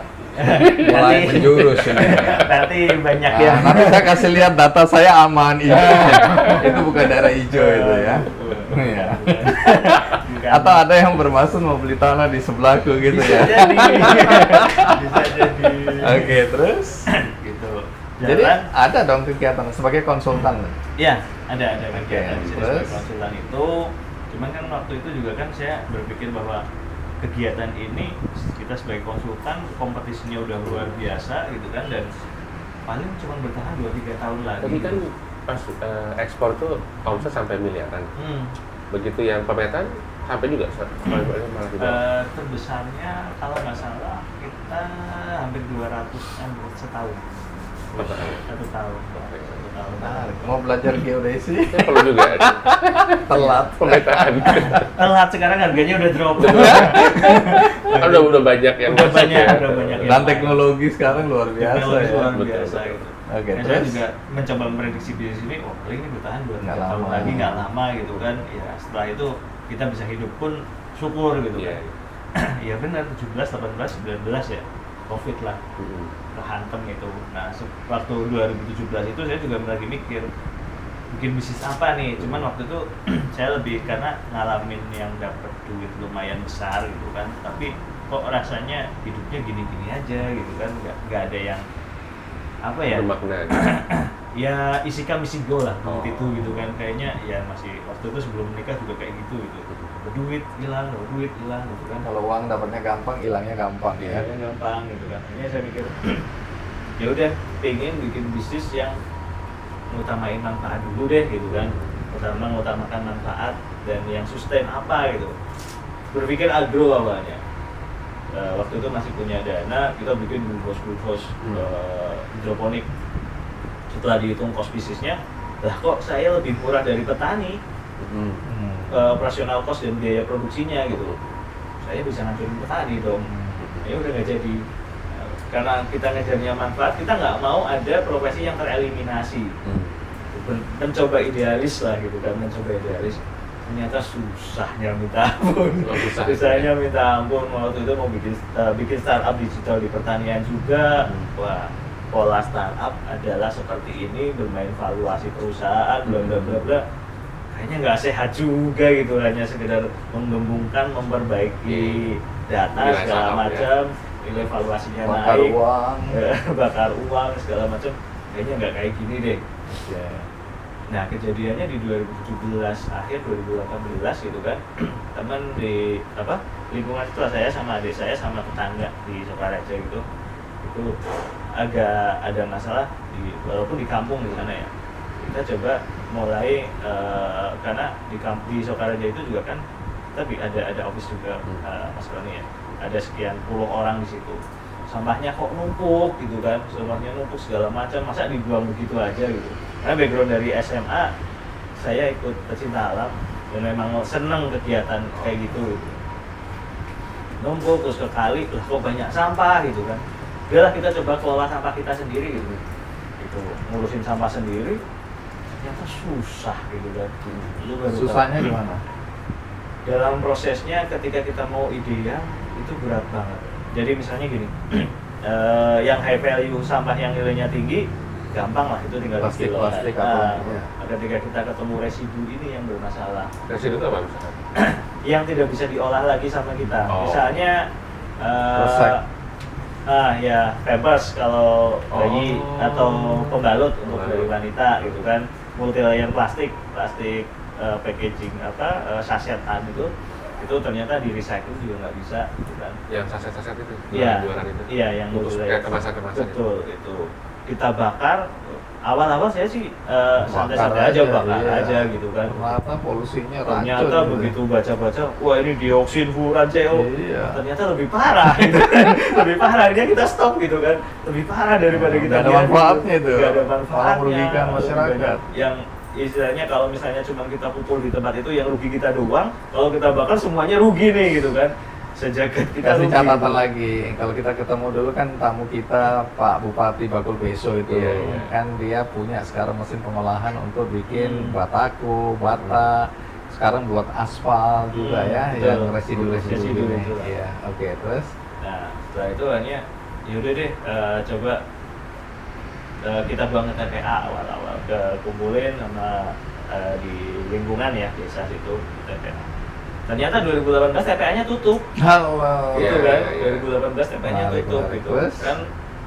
Speaker 1: mulai menjurus ini.
Speaker 3: Nanti banyak
Speaker 1: Nah,
Speaker 3: yang
Speaker 1: nanti saya kasih lihat data saya aman hijau. Itu bukan daerah hijau itu ya. Iya.
Speaker 3: Bukan.
Speaker 1: Atau ada yang bermaksud mau beli tanah di sebelahku gitu
Speaker 3: bisa
Speaker 1: ya.
Speaker 3: jadi, bisa jadi.
Speaker 1: Oke, terus
Speaker 3: Gitu.
Speaker 1: jadi
Speaker 3: Jalan,
Speaker 1: ada dong kegiatan sebagai konsultan.
Speaker 3: ya ada kegiatan
Speaker 1: Oke,
Speaker 3: di sini
Speaker 1: terus?
Speaker 3: sebagai konsultan itu. Cuman kan waktu itu juga kan saya berpikir bahwa kegiatan ini kita sebagai konsultan kompetisinya udah luar biasa gitu kan dan paling cuma bertahan 2-3 tahun lagi.
Speaker 2: Tapi kan pas ekspor tuh omset sampai miliaran. Begitu yang pemetaan sampai juga malah di bawah.
Speaker 3: Terbesarnya kalau nggak salah kita hampir 200-an setahun.
Speaker 2: Per tahun.
Speaker 3: Satu tahun.
Speaker 1: Menarik. Mau belajar geodesi?
Speaker 2: Perlu juga
Speaker 1: Telat.
Speaker 2: pemetaan.
Speaker 3: Telat sekarang harganya udah drop.
Speaker 2: Kan udah banyak yang
Speaker 3: Udah
Speaker 2: masuk
Speaker 3: banyak,
Speaker 2: ya.
Speaker 3: udah banyak yang
Speaker 1: Dan
Speaker 3: main.
Speaker 1: teknologi sekarang luar biasa
Speaker 3: Teknologi
Speaker 1: ya.
Speaker 3: luar
Speaker 2: Betul,
Speaker 3: biasa
Speaker 2: betul.
Speaker 3: gitu.
Speaker 1: Oke,
Speaker 3: Nah, saya
Speaker 1: terus?
Speaker 3: juga mencoba memprediksi di sini, oh paling ini bertahan 2-3
Speaker 1: Nggak
Speaker 3: tahun
Speaker 1: lama.
Speaker 3: lagi, nggak lama gitu kan. Ya setelah itu kita bisa hidup pun syukur gitu
Speaker 2: Iya.
Speaker 3: kan. Iya benar, 17, 18, 19 ya, Covid lah, kehantem itu. Nah, waktu 2017 itu saya juga lagi mikir, bikin bisnis apa nih? Cuman waktu itu saya lebih karena ngalamin yang dapat duit lumayan besar gitu kan. Tapi kok rasanya hidupnya gini-gini aja gitu kan, nggak ada yang apa ya?
Speaker 2: Bermakna.
Speaker 3: Ya isi come isi go lah
Speaker 2: Oh.
Speaker 3: waktu itu gitu kan. Kayaknya ya masih waktu itu sebelum menikah juga kayak gitu gitu. Duit hilang gitu kan.
Speaker 1: Kalau uang dapatnya gampang, hilangnya gampang
Speaker 3: Ya
Speaker 1: ya.
Speaker 3: kan gampang gitu kan. Akhirnya saya mikir ya udah pengen bikin bisnis yang ngutamain manfaat dulu deh gitu kan. Mengutamakan manfaat dan yang sustain apa gitu. Berpikir agro awalnya. Waktu itu masih punya dana, kita bikin greenhouse hidroponik. Setelah dihitung cost bisnisnya, lah kok saya lebih murah dari petani. Operasional cost dan biaya produksinya gitu, saya bisa ngancurin petani dong. Ya udah nggak jadi. Karena kita ngejarnya manfaat, kita nggak mau ada profesi yang tereliminasi. Mencoba idealis lah gitu kan, mencoba idealis. Ternyata susahnya minta ampun. Susahnya minta ampun. Waktu itu mau bikin startup digital di pertanian juga. Wah, pola startup adalah seperti ini, bermain valuasi perusahaan, bla bla bla bla. Kayaknya nggak sehat juga gitu, hanya sekedar menggembungkan, memperbaiki data
Speaker 2: Nilai
Speaker 3: segala
Speaker 2: saham,
Speaker 3: macam, nilai valuasinya
Speaker 1: Bakar
Speaker 3: naik,
Speaker 1: uang.
Speaker 3: bakar uang segala macam. Kayaknya nggak kayak gini deh. Nah kejadiannya di 2017 akhir 2018 gitu kan, teman di lingkungan setelah saya sama adik saya sama tetangga di Sokaraja gitu, itu agak ada masalah walaupun di kampung di sana ya. Kita coba mulai karena di Sokaraja itu juga kan tapi ada office juga Mas Roni ya, ada sekian puluh orang di situ. Sampahnya kok numpuk gitu kan, sampahnya numpuk segala macam, masa dibuang begitu aja gitu. Karena background dari SMA saya ikut pecinta alam dan memang seneng kegiatan kayak gitu. Numpuk terus ke kali, lah kok banyak sampah gitu kan. Udahlah kita coba kelola sampah kita sendiri gitu. Itu ngurusin sampah sendiri ternyata susah gitu kan.
Speaker 1: Susahnya gimana?
Speaker 3: Dalam prosesnya ketika kita mau ideal itu berat banget. Jadi misalnya gini, yang high value sampah yang nilainya tinggi gampang lah, itu tinggal
Speaker 1: Plastik
Speaker 3: dikelola.
Speaker 1: atau
Speaker 3: Ketika kita ketemu residu ini yang bermasalah,
Speaker 2: Residu itu apa misalkan?
Speaker 3: yang tidak bisa diolah lagi sama kita.
Speaker 2: Oh.
Speaker 3: Misalnya
Speaker 1: Resek.
Speaker 3: ya pampers kalau bayi atau pembalut untuk
Speaker 2: Pembalut.
Speaker 3: dari wanita gitu kan, multi layer plastik packaging sasetan itu ternyata di recycle juga nggak bisa gitu kan.
Speaker 2: Yang saset-saset itu,
Speaker 3: Iya,
Speaker 2: jualan itu.
Speaker 3: iya yang
Speaker 2: Bungkus
Speaker 3: multi layer.
Speaker 2: kayak kemasan-kemasan.
Speaker 3: Betul, itu kita bakar. Awal-awal saya sih
Speaker 1: Bakar
Speaker 3: santai-santai aja, bakar
Speaker 1: iya.
Speaker 3: aja gitu kan.
Speaker 1: Ternyata polusinya racun.
Speaker 3: Ternyata
Speaker 1: gitu.
Speaker 3: begitu baca-baca, wah ini dioksin, furan, CO.
Speaker 1: Iya.
Speaker 3: Ternyata lebih parah gitu kan. Lebih parah, akhirnya kita stop gitu kan. Lebih parah daripada kita
Speaker 1: Nggak ada
Speaker 3: biarin
Speaker 1: manfaatnya
Speaker 3: gitu.
Speaker 1: itu.
Speaker 3: Nggak ada
Speaker 1: Malah
Speaker 3: manfaatnya.
Speaker 1: merugikan masyarakat.
Speaker 3: Yang istilahnya kalau misalnya cuma kita pukul di tempat itu yang rugi kita doang, kalau kita bakar semuanya rugi nih gitu kan. Sejagat kita
Speaker 1: Kasih
Speaker 3: rugi.
Speaker 1: catatan lagi, kalau kita ketemu dulu kan tamu kita Pak Bupati Bakul Beso itu,
Speaker 2: Iya, iya.
Speaker 1: kan dia punya sekarang mesin pengolahan untuk bikin batako, bata, sekarang buat aspal juga ya,
Speaker 3: betul.
Speaker 1: yang residu-residu
Speaker 3: Residu
Speaker 1: ini.
Speaker 3: itu.
Speaker 1: Iya, oke, terus
Speaker 3: Nah, setelah itu hanya yaudah deh coba kita buang ke TPA awal-awal, kumpulin sama di lingkungan ya desa situ TPA. Ternyata 2018 TPA-nya tutup.
Speaker 1: halo,
Speaker 3: Gitu
Speaker 2: Iya,
Speaker 3: kan,
Speaker 2: iya, iya.
Speaker 3: 2018 TPA-nya
Speaker 1: Menarik,
Speaker 3: tutup
Speaker 1: menarik.
Speaker 3: gitu.
Speaker 1: Terus?
Speaker 3: Kan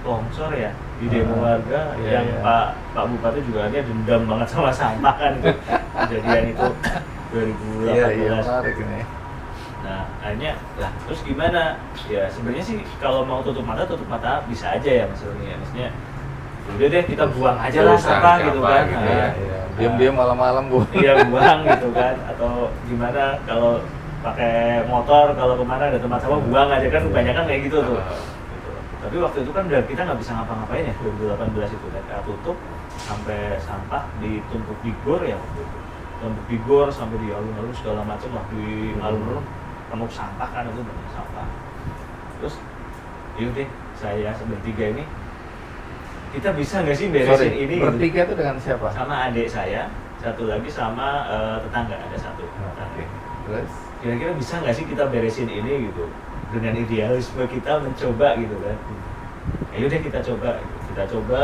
Speaker 3: longsor ya di demo warga
Speaker 1: Iya,
Speaker 3: yang
Speaker 1: iya.
Speaker 3: Pak Bupati juga dia dendam banget sama sampah kan itu. Kejadian itu 2018.
Speaker 1: iya, iya, menarik ini.
Speaker 3: Nah, akhirnya lah terus gimana? Ya sebenarnya sih kalau mau tutup mata bisa aja ya Mas Roni ya. Maksudnya udah deh kita buang aja lah
Speaker 2: Urusan
Speaker 3: sampah
Speaker 2: ke
Speaker 3: gitu
Speaker 2: apa
Speaker 3: kan.
Speaker 2: gitu
Speaker 3: Nah,
Speaker 2: ya.
Speaker 1: Iya, diam-diam malam-malam bu.
Speaker 3: Iya buang gitu kan, atau gimana kalau pakai motor kalau kemana ada tempat sampah buang aja kan, kebanyakan kayak gitu tuh. Gitu. Tapi waktu itu kan udah kita nggak bisa ngapa-ngapain ya 2018 itu TPA tutup sampai sampah ditumpuk di gor ya waktu itu. Tumpuk di gor sampai di alun-alun segala macam lah, di alun-alun penuh sampah kan, itu banyak sampah. Terus yaudah saya bertiga ini kita bisa nggak sih beresin
Speaker 1: Sorry,
Speaker 3: ini gitu?
Speaker 1: bertiga itu dengan siapa?
Speaker 3: Sama adik saya, satu lagi sama tetangga, ada satu tetangga.
Speaker 1: Terus?
Speaker 3: Kira-kira bisa nggak sih kita beresin ini gitu dengan idealisme kita mencoba gitu kan. Udah kita coba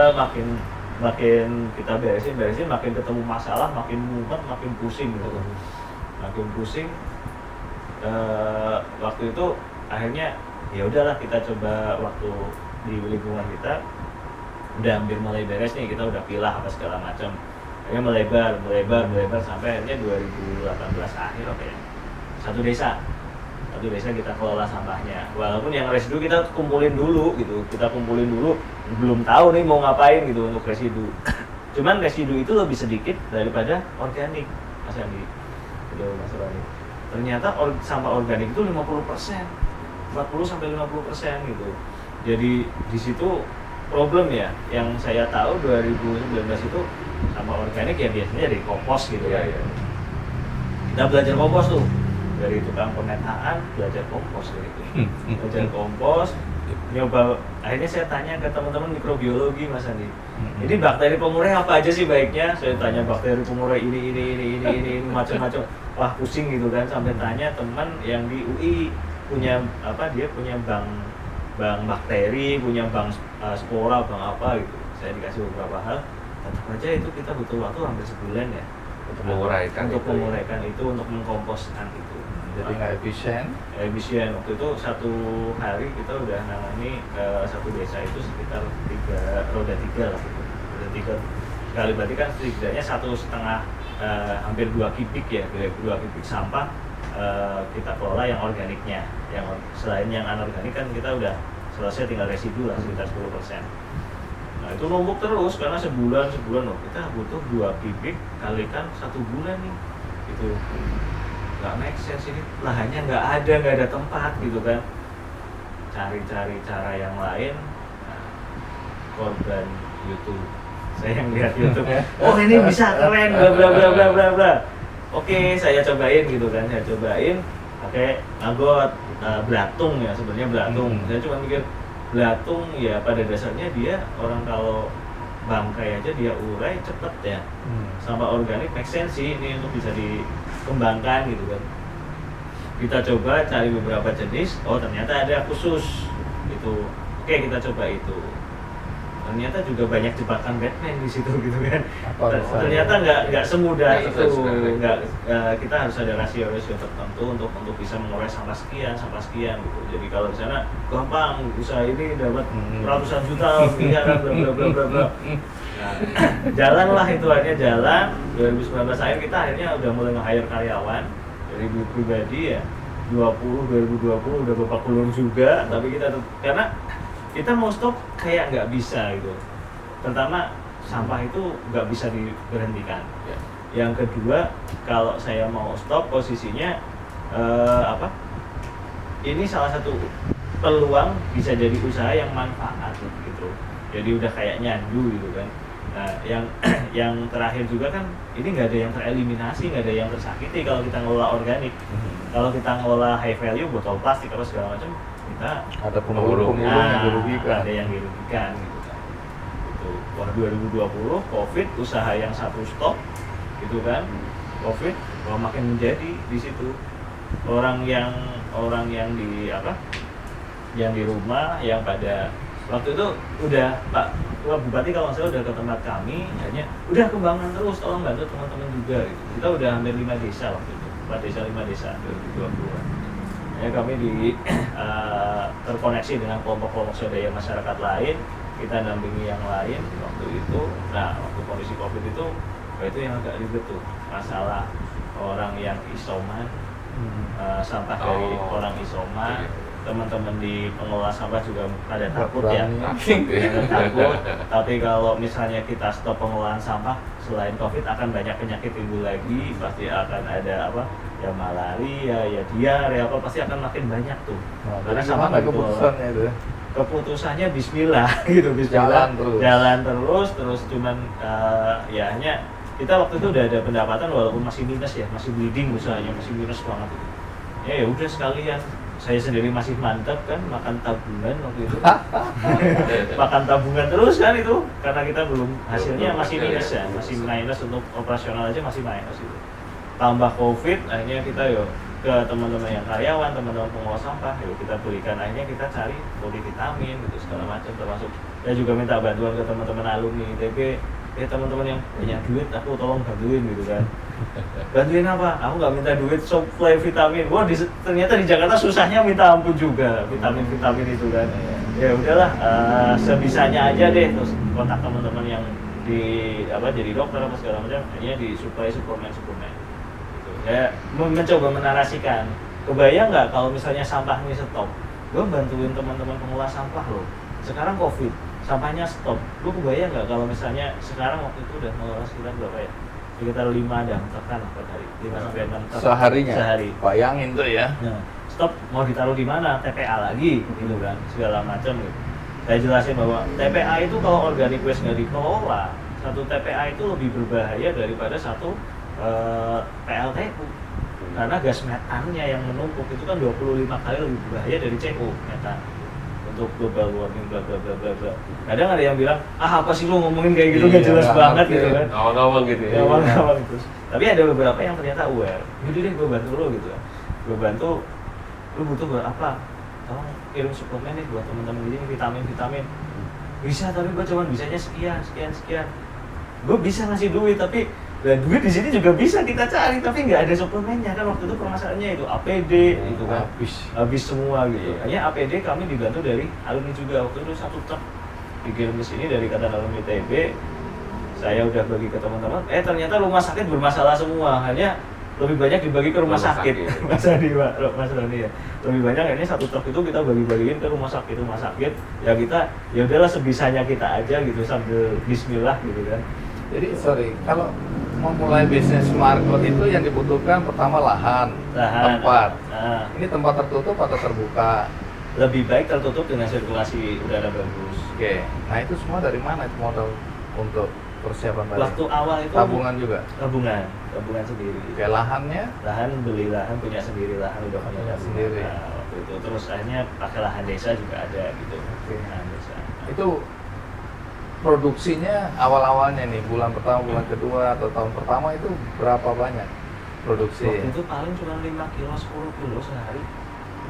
Speaker 3: makin kita beresin makin ketemu masalah, makin mumet, makin pusing gitu. Makin pusing. Waktu itu akhirnya ya udahlah kita coba, waktu di lingkungan kita udah hampir mulai beres nih, kita udah pilah apa segala macam. Akhirnya melebar sampai akhirnya 2018 akhir satu desa kita kelola sampahnya. Walaupun yang residu kita kumpulin dulu gitu, belum tahu nih mau ngapain gitu untuk residu. Cuman residu itu lebih sedikit daripada organik, Mas Andi. Gitu, Mas Roni. Ternyata sampah organik itu 50%, 40-50% gitu. Jadi di situ problem ya, yang saya tahu 2019 itu sampah organik ya biasanya dari kompos gitu ya. Kita belajar kompos tuh dari tukang pemetaan, belajar kompos gitu. Belajar kompos, nyoba. Akhirnya saya tanya ke teman-teman mikrobiologi, Mas Andi. Ini bakteri pemurah apa aja sih baiknya? Saya tanya bakteri pemurah ini macam-macam. Wah pusing gitu kan, sampai tanya teman yang di UI punya dia punya bank bakteri, punya bank spora, bank apa gitu. Saya dikasih beberapa hal. Tetap aja itu kita butuh waktu hampir sebulan ya
Speaker 2: Untuk menguraikan
Speaker 3: itu, untuk mengkomposkan itu.
Speaker 1: Jadi nggak efisien.
Speaker 3: Waktu itu satu hari kita udah nangani satu desa itu sekitar roda tiga kali berarti kan setidaknya 1,5 hampir 2 kubik ya, 2 kubik sampah kita kelola yang organiknya. Yang selain yang anorganik kan kita udah selesai, tinggal residu lah sekitar 10%. Nah itu numpuk terus karena sebulan loh, kita butuh 2 kubik kalikan 1 bulan nih, itu nggak make sense, ini lahannya nggak ada tempat gitu kan. Cari cara yang lain, nah, korban YouTube. Saya yang lihat YouTube, oh ini bisa keren, bla bla bla bla bla bla. Oke, saya cobain gitu kan, saya cobain pakai maggot belatung ya, sebenarnya belatung. Saya cuma mikir belatung ya pada dasarnya dia orang kalau bangkai aja dia urai cepet ya. Sampah organik make sense sih ini untuk bisa dikembangkan gitu kan. Kita coba cari beberapa jenis, oh ternyata ada khusus gitu. Oke, kita coba itu. Ternyata juga banyak jebakan Batman di situ gitu kan. Ternyata nggak semudah itu, kita harus ada rasio tertentu untuk bisa mengurai sampah sekian gitu. Jadi kalau di sana gampang, usaha ini dapat ratusan juta, miliaran, bla bla bla bla bla. Nah, jalan lah itu akhirnya jalan. 2019 akhir kita akhirnya udah mulai nge-hire karyawan dari pribadi ya. 2020 udah bapak kulung juga, tapi kita karena kita mau stop kayak nggak bisa gitu. Pertama, sampah itu nggak bisa diberhentikan. Yang kedua, kalau saya mau stop posisinya ini salah satu peluang bisa jadi usaha yang manfaat gitu. Jadi udah kayak nyandu gitu kan. Nah, yang terakhir juga kan ini nggak ada yang tereliminasi, nggak ada yang tersakiti kalau kita ngelola organik. Kalau kita ngelola high value botol plastik atau segala macam, kita
Speaker 1: ada pemulung yang dirugikan.
Speaker 3: Ada yang dirugikan gitu kan. Itu wah 2020 Covid, usaha yang satu stop gitu kan. Covid makin menjadi di situ. Orang yang di rumah yang pada waktu itu udah Pak Bupati kalau nggak salah udah ke tempat kami, hanya udah kembangan terus, tolong bantu teman-teman juga gitu. Kita udah hampir 5 desa waktu itu, 5 desa 2020. Ya kami terkoneksi dengan kelompok-kelompok swadaya masyarakat lain, kita dampingi yang lain waktu itu. Nah waktu kondisi Covid itu yang agak ribet tuh, masalah orang yang isoman, sampah dari orang isoman. Teman-teman di pengelola sampah juga pada takut ya, takut. Tapi kalau misalnya kita stop pengelolaan sampah, selain Covid akan banyak penyakit timbul lagi, pasti akan ada ya malaria, ya diare, pasti akan makin banyak tuh. Karena sampah
Speaker 1: keputusannya itu.
Speaker 3: Keputusannya Bismillah gitu, Bismillah. Jalan terus cuman ya hanya kita waktu itu udah ada pendapatan walaupun masih minus ya, masih bleeding usahanya, masih minus banget itu. Ya udah sekalian. Saya sendiri masih mantap kan, makan tabungan waktu itu. Makan tabungan terus kan itu, karena kita belum hasilnya masih minus ya, masih minus untuk operasional aja masih minus itu. Tambah Covid, akhirnya kita ke teman-teman yang karyawan, teman-teman pengelola sampah, kita belikan, akhirnya kita cari multivitamin gitu segala macam, termasuk saya juga minta bantuan ke teman-teman alumni ITB. Teman-teman yang punya duit, aku tolong bantuin gitu kan. Bantuin apa? Aku nggak minta duit, supply vitamin. Wah, ternyata di Jakarta susahnya minta ampun juga vitamin itu kan. Ya udahlah, sebisanya aja deh. Terus kontak teman-teman yang jadi dokter apa segala macam, hanya disuplai suplemen. Gitu. Ya mencoba menarasikan. Kebayang nggak kalau misalnya sampah ini stop? Gue bantuin teman-teman pengelola sampah loh. Sekarang Covid, sampahnya stop. Lu kebayang nggak kalau misalnya sekarang waktu itu udah mengelola sekitar berapa ya? Sekitar 5 dampak kan per hari, 5-6 truk sehari.
Speaker 1: Bayangin tuh ya.
Speaker 3: Nah, stop mau ditaruh di mana? TPA lagi gitu kan, segala macam gitu. Saya jelasin bahwa TPA itu kalau organic waste nggak dikelola, satu TPA itu lebih berbahaya daripada satu PLTU. Karena gas metannya yang menumpuk itu kan 25 kali lebih berbahaya dari CO metan untuk global warming bla bla bla bla bla. Kadang ada yang bilang, apa sih lu ngomongin kayak gitu, nggak jelas banget gitu kan.
Speaker 2: Awang-awang gitu ya.
Speaker 3: Awang-awang terus. Tapi ada beberapa yang ternyata aware. Jadi deh gue bantu lo gitu kan. Gue bantu, lu butuh buat apa? Tolong kirim suplemen nih buat teman-teman ini, vitamin. Bisa, tapi gue cuma bisanya sekian. Gue bisa ngasih duit, tapi duit di sini juga bisa kita cari, tapi nggak ada suplemennya kan. Waktu itu permasalahannya itu APD itu kan habis semua gitu. Hanya APD kami dibantu dari alumni juga, waktu itu 1 truk dikirim ke sini dari Ikatan Alumni ITB Saya udah bagi ke teman-teman, ternyata rumah sakit bermasalah semua, hanya lebih banyak dibagi ke rumah sakit. Mas Rani, Mas Rani ya. Lebih banyak ini satu truk itu kita bagi-bagiin ke rumah sakit. Ya kita, ya udahlah sebisanya kita aja gitu sambil bismillah gitu kan.
Speaker 1: Jadi sorry, kalau memulai bisnis market itu yang dibutuhkan pertama lahan. Tempat.
Speaker 3: Nah,
Speaker 1: Ini tempat tertutup atau terbuka?
Speaker 3: lebih baik tertutup dengan sirkulasi udara bagus.
Speaker 1: Oke. Nah itu semua dari mana itu modal untuk persiapan tadi?
Speaker 3: Waktu awal itu
Speaker 1: Tabungan juga.
Speaker 3: tabungan sendiri.
Speaker 1: Oke, lahannya
Speaker 3: Beli lahan punya sendiri, lahan udah punya
Speaker 1: Punya
Speaker 3: tabungan.
Speaker 1: sendiri.
Speaker 3: Nah, waktu itu terus akhirnya pakai lahan desa juga ada gitu.
Speaker 1: Oke.
Speaker 3: Lahan desa.
Speaker 1: itu produksinya awal-awalnya nih bulan pertama, bulan kedua atau tahun pertama itu berapa banyak produksi?
Speaker 3: Waktu itu paling cuma 5 kilo, 10 kilo sehari.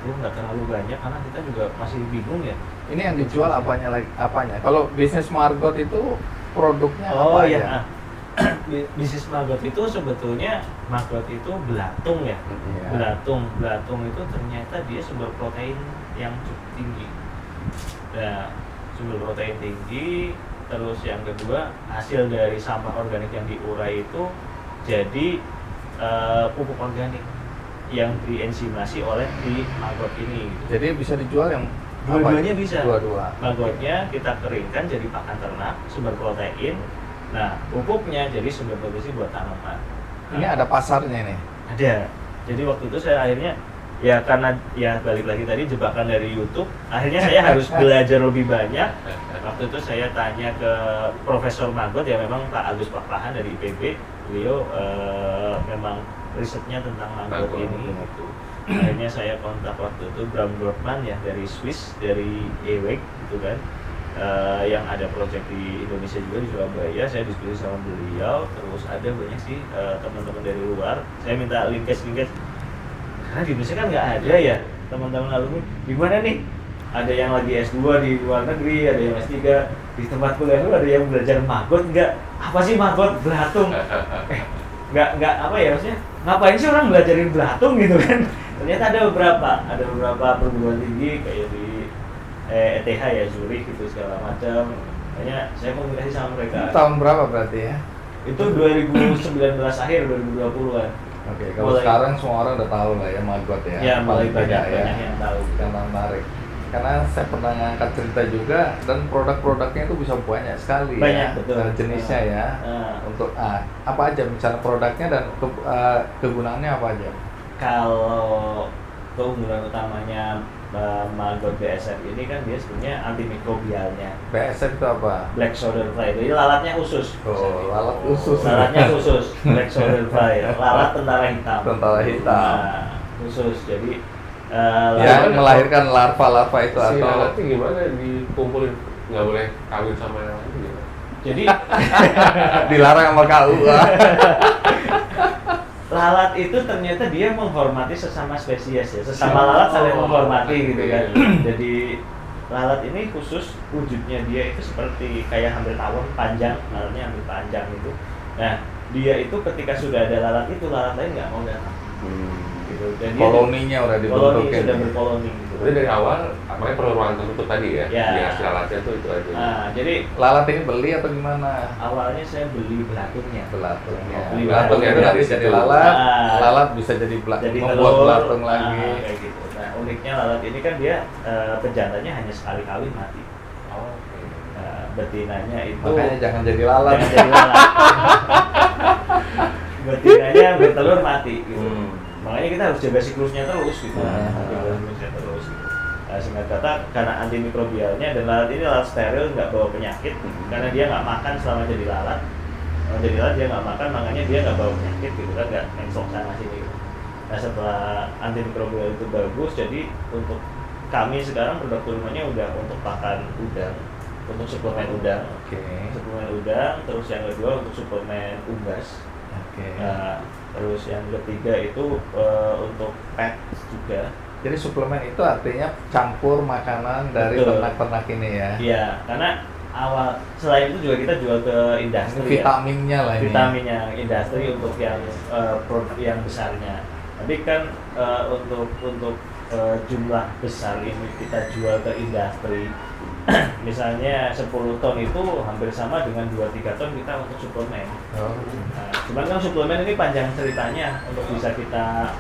Speaker 3: Itu nggak terlalu banyak karena kita juga masih bingung ya.
Speaker 1: Ini yang dijual apanya? Kalau bisnis margot itu produknya
Speaker 3: Oh
Speaker 1: apa
Speaker 3: iya.
Speaker 1: aja?
Speaker 3: Bisnis maggot itu sebetulnya maggot itu belatung ya.
Speaker 1: Iya.
Speaker 3: Belatung itu ternyata dia sumber protein yang cukup tinggi. Nah, sumber protein tinggi. Terus yang kedua, hasil dari sampah organik yang diurai itu jadi pupuk organik yang dienzimasi oleh di maggot ini.
Speaker 1: Jadi bisa dijual yang
Speaker 3: Dua-duanya
Speaker 1: apa?
Speaker 3: bisa.
Speaker 1: Dua-dua.
Speaker 3: Maggotnya kita keringkan jadi pakan ternak, sumber protein. Nah, pupuknya jadi sumber nutrisi buat tanaman.
Speaker 1: Ini ada pasarnya nih.
Speaker 3: Ada. Jadi waktu itu saya akhirnya ya karena ya balik lagi tadi jebakan dari YouTube, akhirnya saya harus belajar lebih banyak. Waktu itu saya tanya ke Profesor Maggot ya, memang Pak Agus Papahan dari IPB. Beliau memang risetnya tentang maggot ini gitu. Akhirnya saya kontak waktu itu Bram Dorfman ya dari Swiss, dari EWEG gitu kan. Yang ada proyek di Indonesia juga di Surabaya, saya diskusi sama beliau. Terus ada banyak sih teman-teman dari luar, saya minta linkage karena di Indonesia kan nggak ada ya teman-teman alumni. Gimana nih, ada yang lagi S2 di luar negeri, ada yang S3 di tempat kuliah lu, ada yang belajar maggot nggak? Apa sih maggot? Belatung? Nggak apa ya, maksudnya ngapain sih orang belajarin belatung gitu kan? Ternyata ada beberapa perguruan tinggi kayak di ETH ya, Zurich gitu segala macam. Makanya saya komunikasi sama mereka.
Speaker 1: Itu tahun berapa berarti ya?
Speaker 3: Itu 2019 akhir 2020-an.
Speaker 1: Oke, kalau sekarang semua orang udah tahu lah ya maggot ya.
Speaker 3: Ya, mulai
Speaker 1: Paling tidak
Speaker 3: banyak yang tahu.
Speaker 1: Karena menarik. Karena saya pernah ngangkat cerita juga dan produk-produknya itu bisa banyak sekali
Speaker 3: Banyak,
Speaker 1: ya.
Speaker 3: betul.
Speaker 1: Jenisnya ya. Untuk apa aja misalnya produknya dan kegunaannya apa aja?
Speaker 3: Kalau keunggulan utamanya maggot BSF ini kan dia sebenarnya antimikrobialnya.
Speaker 1: BSF itu apa?
Speaker 3: Black Soldier Fly. Jadi lalatnya khusus.
Speaker 1: Oh, lalat khusus.
Speaker 3: Lalatnya khusus. Black Soldier Fly. Lalat tentara hitam.
Speaker 1: Tentara hitam.
Speaker 3: Nah, khusus. Jadi
Speaker 1: yang melahirkan larva-larva itu
Speaker 2: Si
Speaker 1: atau
Speaker 2: lalat itu gimana dikumpulin? Nggak boleh kawin sama yang lain gimana?
Speaker 3: jadi
Speaker 1: dilarang sama KU.
Speaker 3: lalat itu ternyata dia menghormati sesama spesies ya, sesama lalat saling menghormati gitu kan. Jadi lalat ini khusus wujudnya dia itu seperti kayak hampir tawon panjang, lalatnya hampir panjang itu. Nah, dia itu ketika sudah ada lalat itu, lalat lain nggak mau datang. Gitu. Dan dia
Speaker 1: Koloninya udah
Speaker 3: koloni
Speaker 1: dibentuk
Speaker 3: sudah berkoloni gitu.
Speaker 2: Jadi dari awal, makanya perlu ruangan tertutup tadi ya?
Speaker 3: Ya.
Speaker 2: Di hasil alatnya tuh itu aja.
Speaker 3: Nah, jadi
Speaker 1: lalat ini beli atau gimana?
Speaker 3: awalnya saya beli belatungnya.
Speaker 1: Belatungnya.
Speaker 3: Beli
Speaker 1: Belatung
Speaker 2: belatung
Speaker 1: itu
Speaker 2: ya,
Speaker 1: nanti
Speaker 2: dari
Speaker 1: jadi
Speaker 2: situ.
Speaker 1: lalat,
Speaker 3: Nah.
Speaker 1: lalat bisa jadi
Speaker 3: Jadi
Speaker 1: membuat
Speaker 3: telur,
Speaker 1: belatung lagi.
Speaker 3: kayak gitu. Nah, uniknya lalat ini kan dia pejantannya hanya sekali kawin mati.
Speaker 2: Oh, oke.
Speaker 3: Nah, betinanya itu
Speaker 1: Makanya jangan jadi lalat.
Speaker 3: jangan jadi lalat. Betinanya bertelur mati gitu. Makanya kita harus jaga siklusnya terus gitu. Jaga siklusnya terus gitu. Nah, singkat kata, karena antimikrobialnya dan lalat ini lalat steril, nggak bawa penyakit karena dia nggak makan selama jadi lalat. Kalau jadi lalat dia nggak makan, makanya dia nggak bawa penyakit gitu kan, nggak mengsok sana sini. Nah, setelah antimikrobial itu bagus, jadi untuk kami sekarang produk turunannya udah untuk pakan udang, untuk suplemen udang.
Speaker 1: Oke.
Speaker 3: Suplemen udang, terus yang kedua untuk suplemen unggas.
Speaker 1: Oke.
Speaker 3: Nah, terus yang ketiga itu untuk pet juga.
Speaker 1: Jadi suplemen itu artinya campur makanan dari
Speaker 3: Betul.
Speaker 1: ternak-ternak ini ya.
Speaker 3: Iya, karena awal selain itu juga kita jual ke
Speaker 1: Ini
Speaker 3: industri
Speaker 1: vitaminnya lah ini.
Speaker 3: vitaminnya industri untuk yang produk yang besarnya. Tapi kan untuk jumlah besar ini kita jual ke industri, misalnya 10 ton itu hampir sama dengan 2-3 ton kita untuk suplemen. Nah, cuman kan suplemen ini panjang ceritanya untuk bisa kita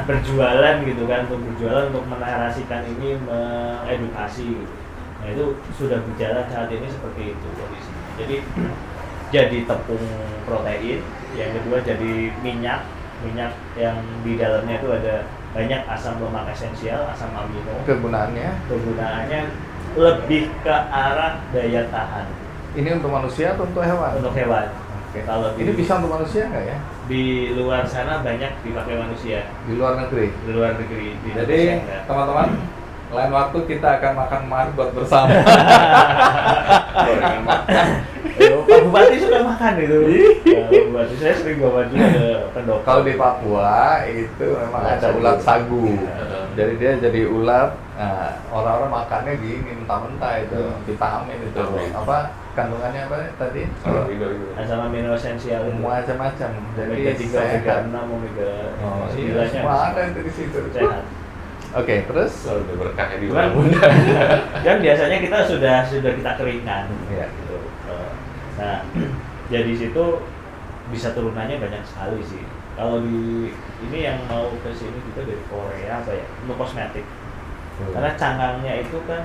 Speaker 3: berjualan gitu kan, untuk berjualan, untuk menarasikan ini, mengedukasi gitu. Nah itu sudah berjalan saat ini seperti itu kondisinya. Jadi jadi tepung protein, yang kedua jadi minyak yang di dalamnya itu ada banyak asam lemak esensial, asam amino. Kegunaannya lebih ke arah daya tahan.
Speaker 1: Ini untuk manusia atau untuk hewan?
Speaker 3: Untuk hewan.
Speaker 1: Oke.
Speaker 3: Kalau
Speaker 1: Ini bisa untuk manusia nggak ya?
Speaker 3: Di luar sana banyak dipakai manusia.
Speaker 1: Di luar negeri.
Speaker 3: Di luar negeri. Di
Speaker 1: Jadi
Speaker 3: Indonesia enggak.
Speaker 1: teman-teman, lain waktu kita akan makan margot bersama.
Speaker 3: Pak Bupati sudah makan itu. Pak Bupati saya sering bawa juga ke pendopo.
Speaker 1: Kalau di Papua itu memang ada ulat sagu. Jadi dia jadi ulat. Nah, orang-orang makannya gini mentah-mentah itu, vitamin itu. Apa kandungannya apa tadi?
Speaker 3: Asam amino esensial itu.
Speaker 1: Macam-macam. Jadi
Speaker 3: Omega 3, Omega 6, Omega 9-nya
Speaker 1: semua ada itu di situ.
Speaker 3: sehat.
Speaker 1: Oke, terus
Speaker 2: Udah berkahnya di
Speaker 3: Cuman,
Speaker 2: muda.
Speaker 3: kan biasanya kita sudah kita keringkan.
Speaker 1: Iya.
Speaker 3: Gitu. Nah, jadi situ bisa turunannya banyak sekali sih. Kalau di ini yang mau ke sini juga dari Korea apa ya, untuk kosmetik. Karena cangkangnya itu kan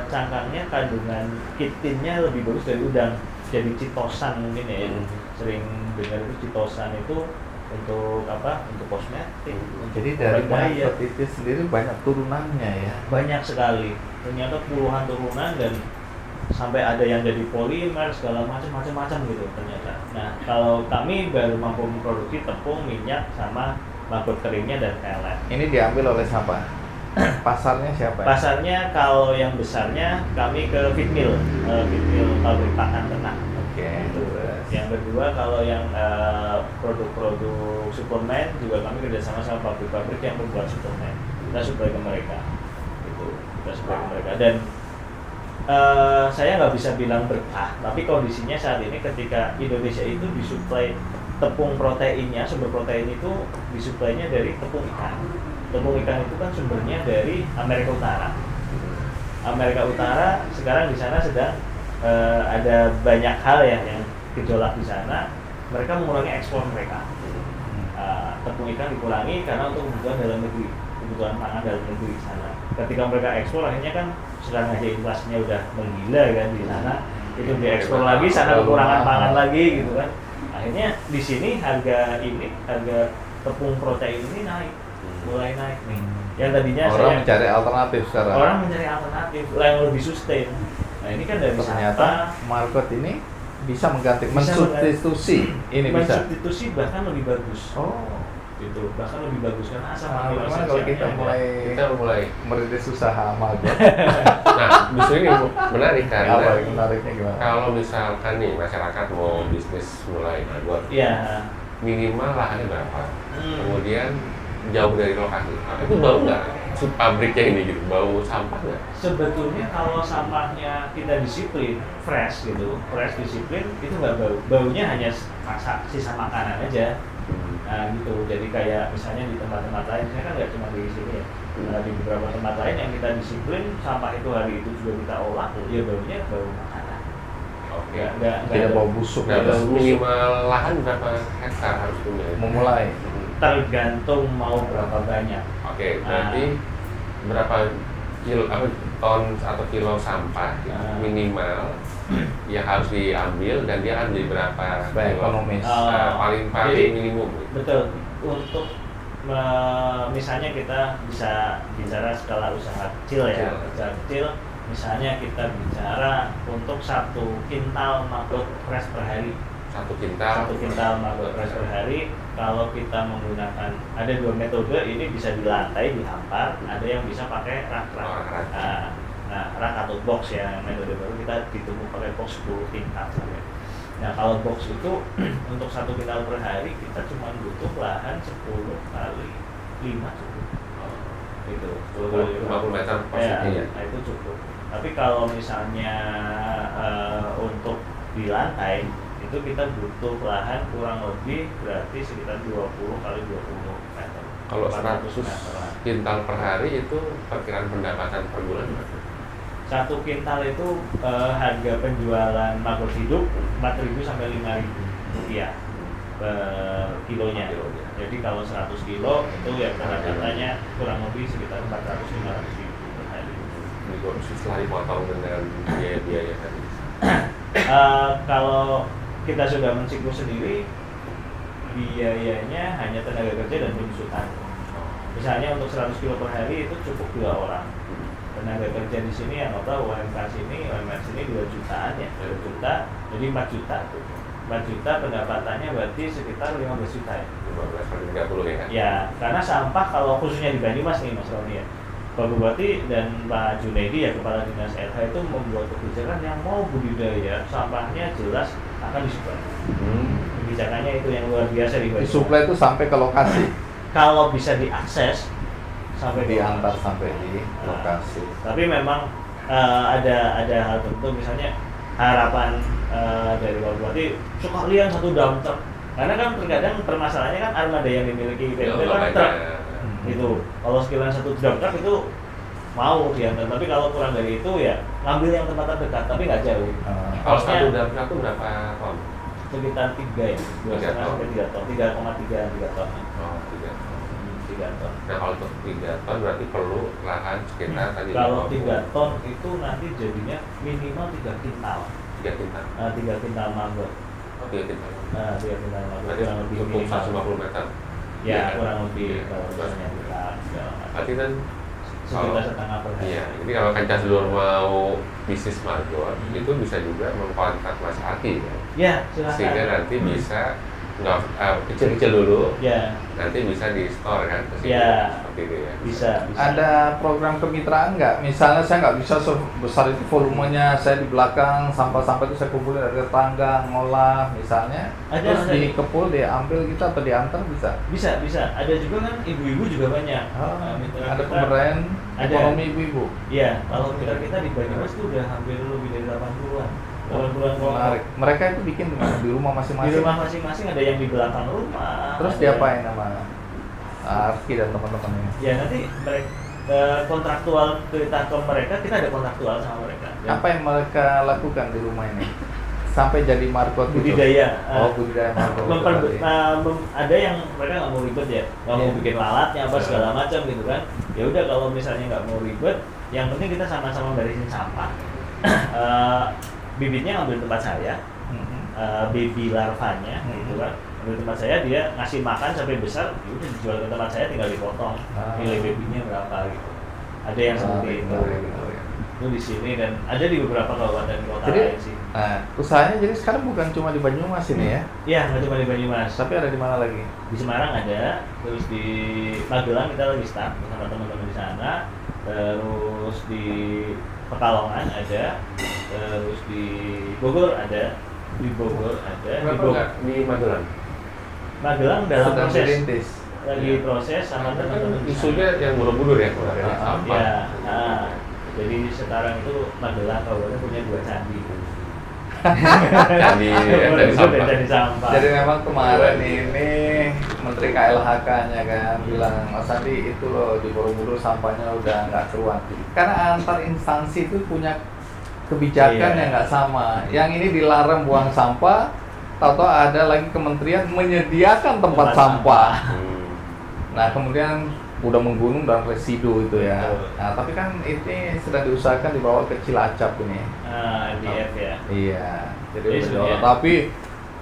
Speaker 3: cangkangnya kandungan kitinnya lebih bagus dari udang. Jadi citosan mungkin ya, yang sering dengar itu citosan itu untuk apa? Untuk kosmetik.
Speaker 1: Jadi dari margot itu sendiri banyak turunannya ya.
Speaker 3: Banyak sekali. Ternyata puluhan turunan dan sampai ada yang jadi polimer segala macam gitu ternyata. Nah, kalau kami baru mampu memproduksi tepung, minyak sama margot keringnya dan pelet.
Speaker 1: Ini diambil oleh siapa? Pasarnya siapa?
Speaker 3: Pasarnya kalau yang besarnya kami ke feed mill pabrik pakan ternak.
Speaker 1: Oke.
Speaker 3: Yang kedua kalau yang produk-produk suplemen juga kami kerjasama sama pabrik-pabrik yang membuat suplemen. Kita supply ke mereka. Kita supply ke mereka dan saya nggak bisa bilang berkah, tapi kondisinya saat ini ketika Indonesia itu disuplai tepung proteinnya, sumber protein itu disuplainya dari tepung ikan. Tepung ikan itu kan sumbernya dari Amerika Utara. Amerika Utara sekarang di sana sedang ada banyak hal ya yang gejolak di sana. Mereka mengurangi ekspor mereka. Tepung ikan dikurangi karena untuk kebutuhan dalam negeri, kebutuhan pangan dalam negeri di sana. Ketika mereka ekspor akhirnya kan sekarang aja inflasinya udah menggila kan di sana, itu diekspor lagi, sana kekurangan pangan lagi gitu kan. Akhirnya di sini harga tepung protein ini mulai naik nih. Yang tadinya
Speaker 1: orang mencari alternatif sekarang.
Speaker 3: Orang mencari alternatif yang lebih sustain. Nah ini kan dari
Speaker 1: ternyata margot ini bisa mensubstitusi.
Speaker 3: Mensubstitusi bahkan lebih bagus.
Speaker 1: Oh.
Speaker 3: Gitu, bahkan lebih bagus karena asam amino
Speaker 1: esensialnya kalau kita mulai merintis usaha margot.
Speaker 2: Nah, justru ini menarik karena
Speaker 1: menariknya gimana?
Speaker 2: Kalau misalkan nih masyarakat mau bisnis mulai margot,
Speaker 3: iya,
Speaker 2: minimal lahannya berapa? Kemudian jauh dari lokasi. Itu bau nggak? Pabriknya ini gitu, bau sampah nggak?
Speaker 3: Sebetulnya kalau sampahnya kita disiplin, fresh disiplin, itu nggak bau. Baunya hanya sisa makanan aja. Nah gitu, jadi kayak misalnya di tempat-tempat lain, saya kan nggak cuma di sini ya, di beberapa tempat lain yang kita disiplin, sampah itu hari itu juga kita olah, ya baunya bau makanan.
Speaker 2: Oke.
Speaker 1: Tidak bau busuk.
Speaker 2: Minimal lahan berapa hektar harus punya?
Speaker 1: Memulai.
Speaker 3: Tergantung mau berapa banyak.
Speaker 2: Oke, berarti berapa ton atau kilo sampah minimal yang harus diambil dan dia akan jadi berapa
Speaker 1: ekonomis
Speaker 2: paling minimum.
Speaker 3: Betul. Untuk misalnya kita bisa bicara skala usaha kecil ya, usaha kecil. Misalnya kita bicara untuk 1 kintal margot fresh per hari.
Speaker 2: 1 kintal
Speaker 3: margot fresh per hari. Kalau kita menggunakan, ada 2 metode, ini bisa di lantai, dihampar, ada yang bisa pakai rak. Nah, rak atau box ya, metode baru kita ditumpuk pakai box 10 tingkat sampai. Nah, kalau box itu untuk 1 kintal per hari kita cuma butuh lahan 10 kali 5 cukup. Gitu.
Speaker 2: 50 meter persegi ya.
Speaker 3: Nah, itu cukup. Tapi kalau misalnya untuk di lantai itu kita butuh lahan kurang lebih berarti sekitar 20 kali 20 meter.
Speaker 2: Kalau
Speaker 3: 400
Speaker 2: 100
Speaker 3: meter lah.
Speaker 2: kintal per hari itu perkiraan pendapatan per bulan berapa?
Speaker 3: 1 kintal itu harga penjualan maggot hidup 4.000 sampai 5.000 rupiah per kilonya. Jadi kalau 100 kilo itu ya pendapatannya kurang lebih sekitar 400-500 ribu per hari.
Speaker 2: Setelah dipotong dengan biaya-biaya tadi.
Speaker 3: Kalau kita sudah mensiklus sendiri, biayanya hanya tenaga kerja dan penyusutan. Misalnya untuk 100 kilo per hari itu cukup 2 orang. Tenaga kerja di sini yang tahu UMK sini 2 jutaan ya, 2 juta, jadi 4 juta. 4 juta pendapatannya berarti sekitar 15 juta ya.
Speaker 2: 15 per 30 ya?
Speaker 3: Ya, karena sampah kalau khususnya di Banyumas nih Mas Roni ya, Pak Bupati dan Pak Junaidi ya Kepala Dinas LH itu membuat kebijakan yang mau budidaya sampahnya jelas akan disuplai. Kebijakannya itu yang luar biasa di Banyumas.
Speaker 1: Disuplai itu sampai ke lokasi,
Speaker 3: Kalau bisa diakses sampai ke
Speaker 1: diantar sampai di lokasi.
Speaker 3: Tapi memang ada hal tertentu, misalnya harapan dari Pak Bupati sekalian 1 dump truck. Karena kan terkadang permasalahannya kan armada yang dimiliki PLT kan truk. Gitu. Kalau sekalian 1 dump truck itu mau diantar, tapi kalau kurang dari itu ya ngambil yang tempat terdekat, tapi nggak jauh.
Speaker 2: Kalau 1 dump truck itu berapa ton?
Speaker 3: Sekitar 3 ya, 2,5 sampai 3 ton, 3,3 ton.
Speaker 2: Oh, 3 ton.
Speaker 3: 3 ton.
Speaker 2: Nah, kalau untuk 3 ton berarti perlu lahan sekitar tadi
Speaker 3: Kalau
Speaker 2: 50.
Speaker 3: 3 ton itu nanti jadinya minimal 3 kintal.
Speaker 2: 3 kintal.
Speaker 3: 3 kintal maggot.
Speaker 2: Oh, 3 kintal.
Speaker 3: 3 kintal maggot.
Speaker 2: Berarti
Speaker 3: Kurang lebih
Speaker 2: cukup
Speaker 3: minimal
Speaker 2: 150 meter.
Speaker 3: Ya, kurang
Speaker 2: Iya.
Speaker 3: lebih kalau misalnya kita segala macam.
Speaker 2: Berarti kan
Speaker 3: Sejuta setengah per hari.
Speaker 2: iya, jadi kalau Kancah Sedulur mau bisnis maggot, itu bisa juga mengkontak Mas Aki ya.
Speaker 3: Ya, silakan.
Speaker 2: Sehingga nanti bisa nggak kecil-kecil dulu,
Speaker 3: Ya,
Speaker 2: nanti bisa di store kan ke sini,
Speaker 3: Ya.
Speaker 2: seperti itu ya.
Speaker 3: bisa.
Speaker 1: Ada program kemitraan nggak? Misalnya saya nggak bisa sebesar itu volumenya, saya di belakang sampah-sampah itu saya kumpulin dari tetangga, ngolah misalnya, terus
Speaker 3: Ada.
Speaker 1: di kepul diambil gitu atau diantar bisa?
Speaker 3: Bisa. Ada juga kan ibu-ibu juga banyak. Mitra
Speaker 1: Ada
Speaker 3: kita-
Speaker 1: pemberdayaan
Speaker 3: Ada.
Speaker 1: ekonomi ibu-ibu.
Speaker 3: Iya, kalau mitra kita di Banyumas itu udah hampir lebih dari 80-an. 80-an kelompok.
Speaker 1: Menarik. Mereka itu bikin di mana? Di rumah
Speaker 3: Di
Speaker 1: masing-masing.
Speaker 3: rumah masing-masing, ada yang di belakang rumah.
Speaker 1: Terus
Speaker 3: ada
Speaker 1: diapain sama Arki dan teman-temannya?
Speaker 3: Ya nanti mereka kontraktual kita ke mereka, kita ada kontraktual sama mereka.
Speaker 1: Apa yang mereka lakukan di rumah ini sampai jadi markot gitu?
Speaker 3: Budidaya.
Speaker 1: Budidaya markot.
Speaker 3: Ada yang mereka nggak mau ribet ya, nggak mau
Speaker 1: Iya.
Speaker 3: bikin lalatnya apa segala macam gitu kan. Ya udah kalau misalnya nggak mau ribet, yang penting kita sama-sama beresin sampah. Bibitnya ngambil tempat saya, baby larvanya gitu kan. Ambil tempat saya, dia ngasih makan sampai besar, ya udah dijual ke tempat saya, tinggal dipotong. Nilai babynya berapa gitu. Ada yang seperti itu. Itu di sini dan ada di beberapa kabupaten kota
Speaker 1: Jadi,
Speaker 3: lain sih.
Speaker 1: usahanya jadi sekarang bukan cuma di Banyumas ini ya,
Speaker 3: Iya, nggak cuma di Banyumas.
Speaker 1: tapi ada di mana lagi?
Speaker 3: Di Semarang ada, terus di Magelang kita lagi start bersama teman-teman di sana, terus di Pekalongan ada, terus di Bogor ada, di
Speaker 2: Kenapa nggak di Magelang?
Speaker 3: Magelang dalam
Speaker 1: Sedang
Speaker 3: proses,
Speaker 1: dirintis.
Speaker 3: lagi proses sama teman-teman di sana.
Speaker 2: Isunya yang Borobudur ya, kalau dari sampah.
Speaker 3: Ya, jadi sekarang itu Magelang kabupaten punya 2 candi.
Speaker 2: Candi dari sampah.
Speaker 3: Candi sampah.
Speaker 1: Jadi memang kemarin ini Menteri KLHK-nya kan bilang, Mas Andi itu loh di Borobudur sampahnya udah nggak keruan. Karena antar instansi itu punya kebijakan
Speaker 3: Iya.
Speaker 1: yang nggak sama. Yang ini dilarang buang sampah, tahu-tahu ada lagi kementerian menyediakan tempat sampah. Nah kemudian udah menggunung dan residu itu ya.
Speaker 3: Betul.
Speaker 1: Nah tapi kan ini sedang diusahakan dibawa ke Cilacap ini.
Speaker 3: MDF ya.
Speaker 1: Iya. Jadi
Speaker 3: Jadi
Speaker 1: udah
Speaker 3: sebenarnya-
Speaker 1: jual. Tapi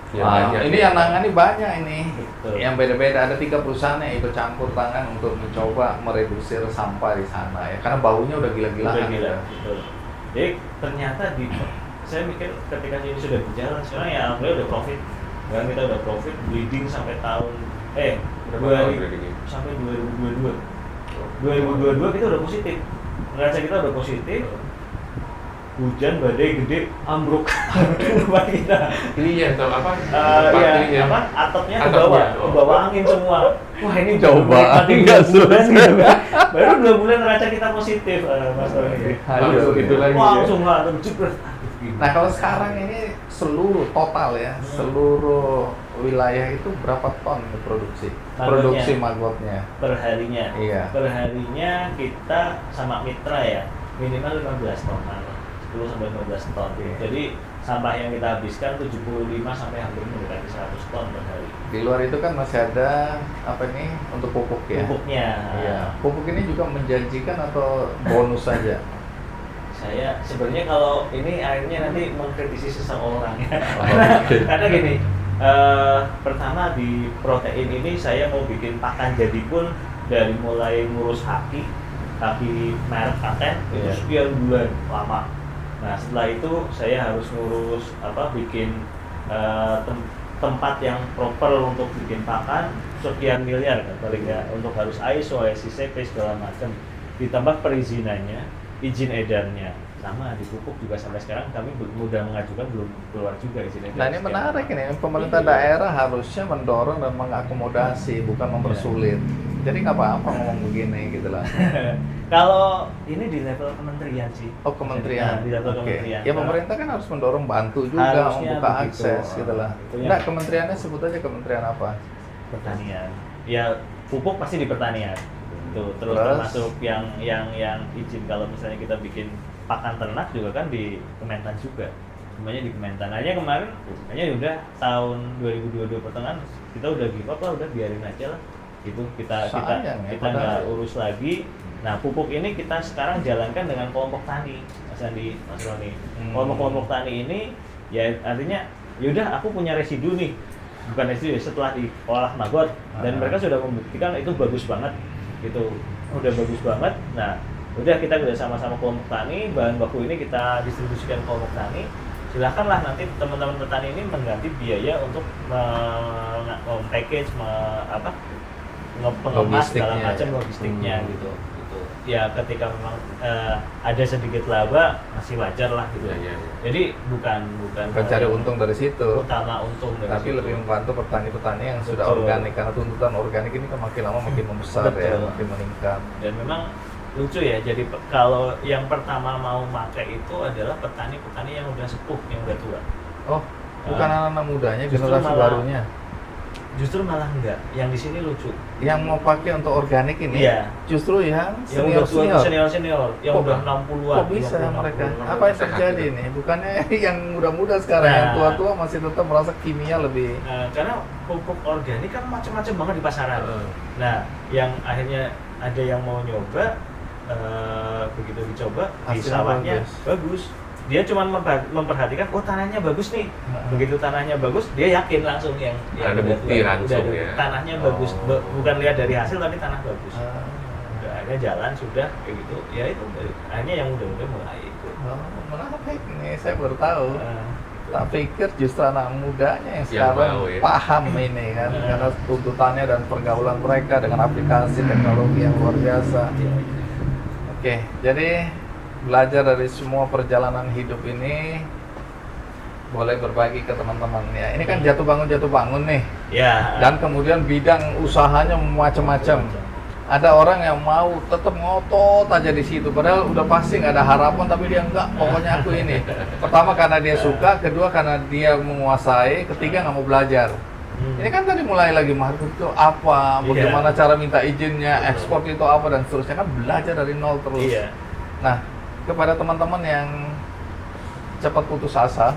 Speaker 2: Ya, banyak.
Speaker 1: ini yang nangani banyak ini.
Speaker 3: Betul.
Speaker 1: Yang beda-beda, ada 3 perusahaan yang ikut campur tangan untuk mencoba meredusir sampah di sana ya. Karena baunya udah gila-gilaan.
Speaker 3: Udah gila, betul. Jadi ternyata saya mikir ketika ini sudah berjalan, sekarang ya alhamdulillah udah profit. Sekarang kita udah profit bleeding sampai tahun
Speaker 2: Berapa tahun bleedingnya?
Speaker 3: sampai 2022. 2022 kita udah positif. Neraca kita udah positif. Hujan badai gede ambruk rumah kita.
Speaker 2: Ininya atau apa?
Speaker 3: Iya,
Speaker 2: Ininya.
Speaker 3: apa atapnya ke
Speaker 2: Atapnya,
Speaker 3: bawah,
Speaker 2: oh.
Speaker 3: ke bawah angin semua. Wah ini
Speaker 1: Coba,
Speaker 3: mati
Speaker 1: nggak
Speaker 3: 2 bulan
Speaker 1: susah.
Speaker 3: gitu kan. Baru 2 bulan neraca kita positif, Mas Tony.
Speaker 1: Aduh,
Speaker 2: itu lagi
Speaker 3: Wah,
Speaker 2: ya.
Speaker 3: langsung langsung jebret.
Speaker 1: Nah kalau sekarang ini seluruh total ya, seluruh wilayah itu berapa ton produksi?
Speaker 3: Magotnya.
Speaker 1: Produksi magotnya.
Speaker 3: Perharinya.
Speaker 1: Iya.
Speaker 3: Perharinya kita sama mitra ya minimal 15 ton, 10 sampai 15 ton.
Speaker 1: Iya.
Speaker 3: Jadi sampah yang kita habiskan 75 sampai hampir mendekati 100 ton per hari.
Speaker 1: Di luar itu kan masih ada apa ini untuk pupuk ya?
Speaker 3: Pupuknya.
Speaker 1: Iya. Pupuk ini juga menjanjikan atau bonus saja?
Speaker 3: Saya sebenarnya kalau ini akhirnya nanti mengkritisi seseorang ya.
Speaker 1: Oke.
Speaker 3: Karena gini, pertama di protein ini saya mau bikin pakan jadi pun dari mulai ngurus kaki merek paten itu
Speaker 1: Iya.
Speaker 3: sekian bulan lama. Nah setelah itu saya harus ngurus bikin tempat yang proper untuk bikin pakan sekian miliar kan paling ya, untuk harus ISO, SICP segala macam, ditambah perizinannya, izin edarnya. Sama di pupuk juga sampai sekarang kami udah mengajukan, belum keluar juga izin edar.
Speaker 1: Nah ini menarik ini, pemerintah daerah harusnya mendorong dan mengakomodasi, bukan mempersulit. Jadi nggak apa-apa ngomong begini gitu lah.
Speaker 3: Kalau ini di level kementerian sih.
Speaker 1: Oh kementerian.
Speaker 3: Nah, di level
Speaker 1: Oke.
Speaker 3: kementerian.
Speaker 1: Ya pemerintah kan harus mendorong, bantu juga,
Speaker 3: Harusnya
Speaker 1: membuka
Speaker 3: begitu.
Speaker 1: akses gitu lah.
Speaker 3: Itu yang-
Speaker 1: Nah kementeriannya sebut aja kementerian apa?
Speaker 3: Pertanian. Ya pupuk pasti di pertanian. Tuh, terus
Speaker 1: Terus?
Speaker 3: termasuk yang izin kalau misalnya kita bikin pakan ternak juga kan di Kementan juga. Semuanya di Kementan. Hanya kemarin hanya udah tahun 2022 pertengahan kita udah give up lah, udah biarin aja lah. Itu kita
Speaker 1: Sayang ya,
Speaker 3: nggak
Speaker 1: padahal-
Speaker 3: urus lagi. Nah, pupuk ini kita sekarang jalankan dengan kelompok tani, Mas Andi, Mas Roni. Kelompok-kelompok tani ini ya artinya yaudah aku punya residu nih. Bukan residu ya, setelah diolah maggot dan mereka sudah membuktikan itu bagus banget. Gitu. Udah bagus banget. Nah, udah kita udah sama-sama kelompok tani, bahan baku ini kita distribusikan kelompok tani. Silakanlah nanti teman-teman petani ini mengganti biaya untuk package pengemas segala
Speaker 1: Logistiknya,
Speaker 3: macam
Speaker 1: ya.
Speaker 3: logistiknya gitu. Ya ketika memang ada sedikit laba masih wajar lah gitu.
Speaker 2: Iya.
Speaker 3: Jadi bukan
Speaker 1: Mencari untung dari situ,
Speaker 3: utama untung dari
Speaker 1: tapi
Speaker 3: situ.
Speaker 1: lebih membantu petani-petani yang sudah
Speaker 3: Betul.
Speaker 1: organik, karena tuntutan organik ini kan makin lama makin membesar ya,
Speaker 3: Betul.
Speaker 1: makin meningkat.
Speaker 3: Dan memang lucu ya, jadi kalau yang pertama mau pakai itu adalah petani-petani yang udah sepuh, yang udah tua.
Speaker 1: Oh, bukan anak-anak mudanya,
Speaker 3: Justru
Speaker 1: generasi
Speaker 3: malah-
Speaker 1: barunya
Speaker 3: Justru malah enggak, yang di sini lucu.
Speaker 1: yang mau pakai untuk organik ini.
Speaker 3: Iya.
Speaker 1: Justru yang
Speaker 3: Yang udah tua,
Speaker 1: senior.
Speaker 3: senior, yang
Speaker 1: Kok-
Speaker 3: udah 60-an.
Speaker 1: Kok bisa
Speaker 3: 50,
Speaker 1: mereka?
Speaker 3: 60-an.
Speaker 1: Apa yang terjadi nih? Bukannya yang muda-muda sekarang,
Speaker 3: Nah.
Speaker 1: yang tua-tua masih tetap merasa kimia lebih.
Speaker 3: Karena pupuk organik kan macam-macam banget di pasaran. Nah, yang akhirnya ada yang mau nyoba, begitu dicoba di
Speaker 1: Hasilnya
Speaker 3: sawahnya
Speaker 1: bagus.
Speaker 3: bagus. Dia cuma memperhatikan, oh tanahnya bagus nih. Begitu tanahnya bagus, dia yakin langsung yang
Speaker 2: Ada
Speaker 3: udah
Speaker 2: bukti
Speaker 3: tua,
Speaker 2: langsung
Speaker 3: udah
Speaker 2: ya.
Speaker 3: tanahnya
Speaker 1: Oh.
Speaker 3: bagus, bukan lihat dari hasil tapi tanah bagus.
Speaker 1: Ah.
Speaker 3: Udah ada jalan sudah kayak gitu. Ya itu akhirnya yang udah mulai ikut.
Speaker 1: Oh, menarik nih, saya baru tahu.
Speaker 3: Nah,
Speaker 1: Tak pikir justru anak mudanya yang
Speaker 2: Yang
Speaker 1: sekarang
Speaker 2: mau, ya.
Speaker 1: paham ini kan, karena tuntutannya dan pergaulan mereka dengan aplikasi teknologi yang luar biasa.
Speaker 3: ya,
Speaker 1: Oke, jadi belajar dari semua perjalanan hidup ini boleh berbagi ke teman-teman ya. Ini kan jatuh bangun nih,
Speaker 3: ya.
Speaker 1: dan kemudian bidang usahanya macam-macam. Ada orang yang mau tetap ngotot aja di situ, padahal udah pasti nggak ada harapan, tapi dia enggak, pokoknya aku ini. Pertama karena dia suka, kedua karena dia menguasai, ketiga nggak mau belajar. Ini kan tadi mulai lagi market itu apa, bagaimana cara minta izinnya, ekspor itu apa dan seterusnya, kan belajar dari nol terus.
Speaker 3: Iya.
Speaker 1: Nah, kepada teman-teman yang cepat putus asa,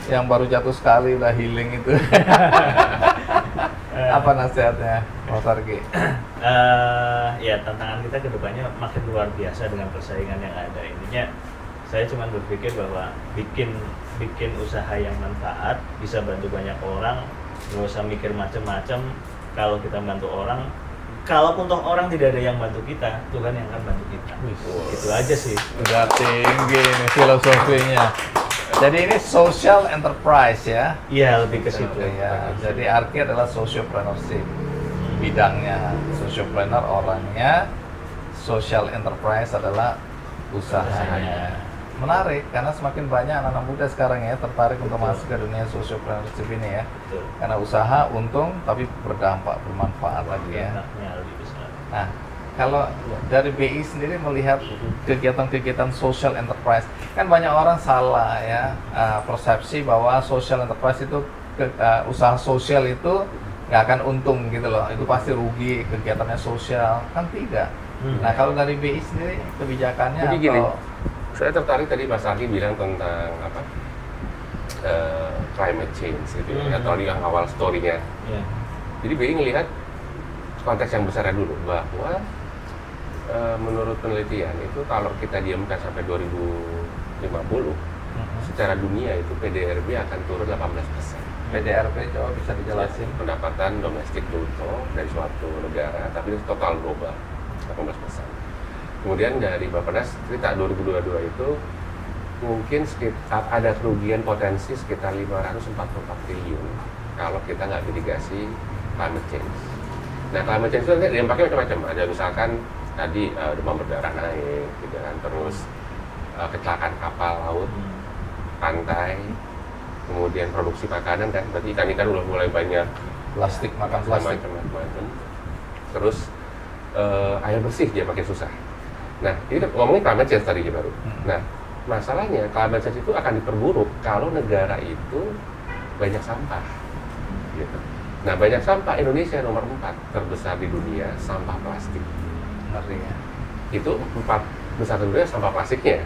Speaker 1: yang baru jatuh sekali udah healing itu, apa nasihatnya, Mas Argi?
Speaker 3: Ya tantangan kita kedepannya makin luar biasa dengan persaingan yang ada. Intinya saya cuma berpikir bahwa bikin usaha yang manfaat, bisa bantu banyak orang, nggak usah mikir macam-macam. Kalau kita bantu orang, kalaupun toh orang tidak ada yang bantu kita, Tuhan yang akan bantu kita. Itu aja sih.
Speaker 1: Udah tinggi nih filosofinya. Jadi ini social enterprise ya.
Speaker 3: Iya, lebih ke situ.
Speaker 1: Ya, jadi Arki adalah sociopreneurship bidangnya, sociopreneur orangnya, social enterprise adalah usahanya. Menarik karena semakin banyak anak-anak muda sekarang ya tertarik untuk masuk ke dunia sociopreneurship ini ya.
Speaker 3: Betul.
Speaker 1: Karena usaha untung tapi berdampak, bermanfaat lagi ya.
Speaker 3: Dampaknya lebih besar.
Speaker 1: Nah, kalau dari BI sendiri melihat kegiatan-kegiatan social enterprise, kan banyak orang salah ya, persepsi bahwa social enterprise itu usaha sosial itu nggak akan untung gitu loh, itu pasti rugi kegiatannya sosial, kan tidak. Nah kalau dari BI sendiri kebijakannya
Speaker 2: Jadi gini,
Speaker 1: atau
Speaker 2: saya tertarik tadi Mas Aki bilang tentang apa climate change gitu ya, atau di yang awal story-nya.
Speaker 3: Iya.
Speaker 2: Jadi BI ngelihat konteks yang besarnya dulu bahwa menurut penelitian itu kalau kita diamkan sampai 2050 secara dunia itu PDRB akan turun 18%.
Speaker 1: PDRB coba bisa dijelasin?
Speaker 2: Pendapatan domestik bruto dari suatu negara, tapi itu total global 18%. Kemudian dari Bappenas cerita 2022 itu mungkin sekitar ada kerugian potensi sekitar 544 triliun kalau kita nggak mitigasi climate change. Nah, climate change itu nanti dampaknya macam-macam. Ada misalkan tadi demam berdarah naik, gitu kan, terus kecelakaan kapal laut, pantai, kemudian produksi makanan kan, berarti ikan-ikan udah mulai banyak
Speaker 1: Plastik, makan plastik.
Speaker 2: macam-macam. Terus air bersih dia makin susah. Nah, ini ngomongin climate change tadi baru. Nah, masalahnya climate change itu akan diperburuk kalau negara itu banyak sampah. Gitu. Nah, banyak sampah, Indonesia nomor 4 terbesar di dunia sampah plastik.
Speaker 1: Ngeri ya.
Speaker 2: Itu 4 besar di dunia sampah plastiknya.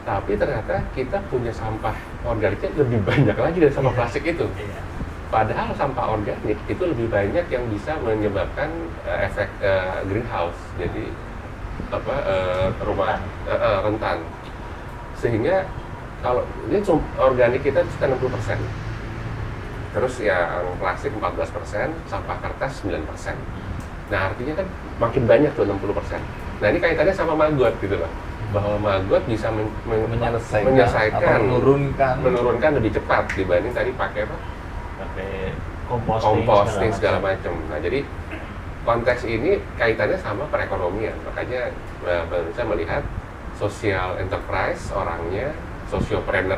Speaker 2: Tapi ternyata kita punya sampah organiknya lebih banyak lagi dari sampah plastik itu. Padahal sampah organik itu lebih banyak yang bisa menyebabkan efek greenhouse. Jadi rumah rentan. Sehingga kalau ini organik kita itu 60%. Terus yang plastik 14%, sampah kertas 9%. Nah, artinya kan makin banyak tuh 60%. Nah, ini kaitannya sama maggot gitu loh. Bahwa maggot bisa menyelesaikan
Speaker 1: atau
Speaker 2: menurunkan lebih cepat dibanding tadi pakai apa?
Speaker 3: Pakai
Speaker 2: Composting segala macam. Nah, jadi konteks ini kaitannya sama perekonomian. Makanya Bank Indonesia melihat social enterprise orangnya, sociopreneur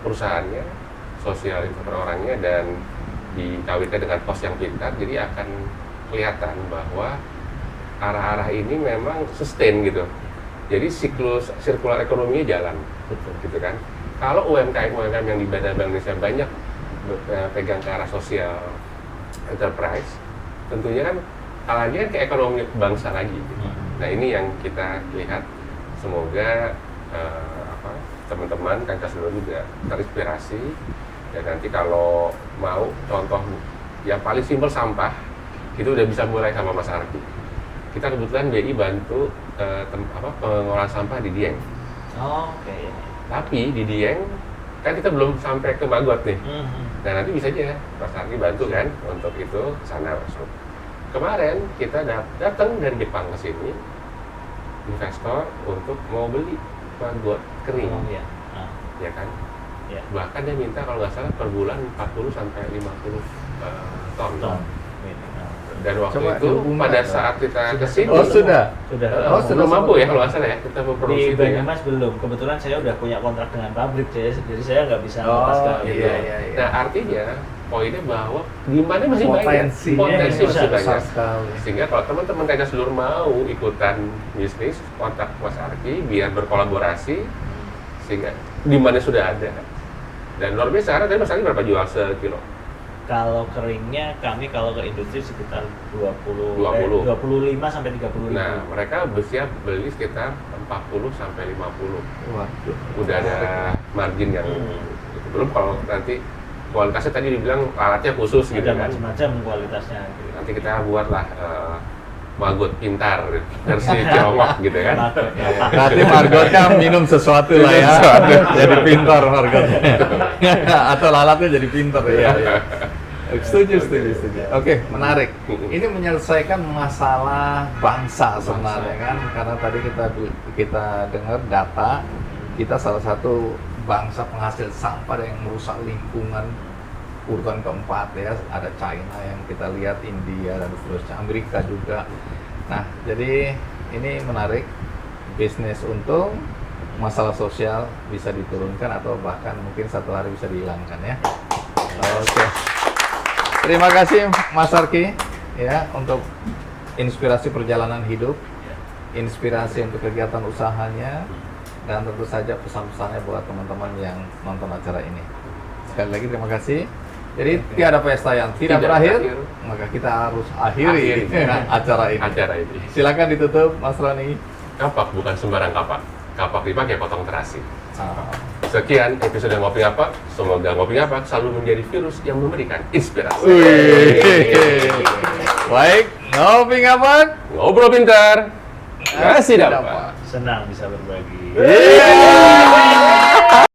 Speaker 2: perusahaannya, social entrepreneur orangnya, dan dikawinkan dengan pos yang pintar, jadi akan kelihatan bahwa arah-arah ini memang sustain gitu. Jadi siklus sirkular ekonominya jalan, gitu kan. Kalau UMKM yang di Bank Indonesia banyak pegang ke arah social enterprise, tentunya kan arahnya ke ekonomi bangsa lagi. Gitu. Nah, ini yang kita lihat. Semoga teman-teman kan dulu juga terinspirasi, dan nanti kalau mau contoh yang paling simpel sampah itu udah bisa mulai sama Mas Arki. Kita kebetulan BI bantu pengolahan sampah di Dieng.
Speaker 3: Oke.
Speaker 2: Tapi di Dieng kan kita belum sampai ke Maggot nih. Dan nanti bisa aja Mas Arki bantu kan untuk itu sana masuk. Kemarin kita datang dari Jepang ke sini, investor untuk mau beli maggot kering, ya kan? Ya. Bahkan dia minta kalau nggak salah per bulan 40 sampai 50 ton. Dan waktu itu pada saat kita kesini,
Speaker 1: sudah
Speaker 2: belum mampu ya kalau nggak salah ya kita memproduksi
Speaker 3: di
Speaker 2: itu ya.
Speaker 3: Banyumas belum. Kebetulan saya udah punya kontrak dengan pabrik, jadi saya nggak bisa melepaskan.
Speaker 2: Iya. Nah, artinya poinnya bahwa gimana masih potensi masih banyak. Sehingga kalau teman-teman Teja Seluruh mau ikutan bisnis, kontak Mas Arki biar berkolaborasi, sehingga dimana sudah ada. Dan luar biasa, karena tadi Mas Arki berapa jual sekilo?
Speaker 3: Kalau keringnya kami kalau ke industri sekitar 25 sampai 30 ribu.
Speaker 2: Nah, mereka siap beli sekitar 40 sampai 50.
Speaker 1: Waduh.
Speaker 2: Udah ada margin yang itu. Belum kalau nanti kualitasnya tadi dibilang alatnya khusus gitu kan.
Speaker 3: Ada macam-macam kualitasnya. Gitu.
Speaker 2: Nanti kita buatlah maggot pintar versi Tiongkok gitu kan.
Speaker 1: Berarti margotnya minum sesuatu lah ya. Jadi pintar margotnya. Atau lalatnya jadi pintar ya. Setuju. Oke, menarik. Ini menyelesaikan masalah bangsa sebenarnya kan, karena tadi kita dengar data kita salah satu bangsa penghasil sampah yang merusak lingkungan urutan keempat ya. Ada China yang kita lihat, India dan seterusnya, Amerika juga. Nah, jadi ini menarik. Bisnis untung, masalah sosial bisa diturunkan atau bahkan mungkin satu hari bisa dihilangkan ya. Oke. Terima kasih Mas Arki ya untuk inspirasi perjalanan hidup, inspirasi untuk kegiatan usahanya, dan tentu saja pesan-pesannya buat teman-teman yang nonton acara ini. sekali lagi terima kasih. Jadi tiada pesta yang tidak berakhir, maka kita harus akhiri acara ini. Silakan ditutup, Mas Roni.
Speaker 2: Kapak bukan sembarang kapak. Kapak dipakai potong terasi.
Speaker 1: Ah.
Speaker 2: Sekian episode Ngopi Ngapak. Semoga Ngopi Ngapak selalu menjadi virus yang memberikan inspirasi.
Speaker 1: Baik, ngopi ngapak.
Speaker 2: Ngobrol pintar, ngasih dapat.
Speaker 3: Senang bisa berbagi.
Speaker 1: Yeah.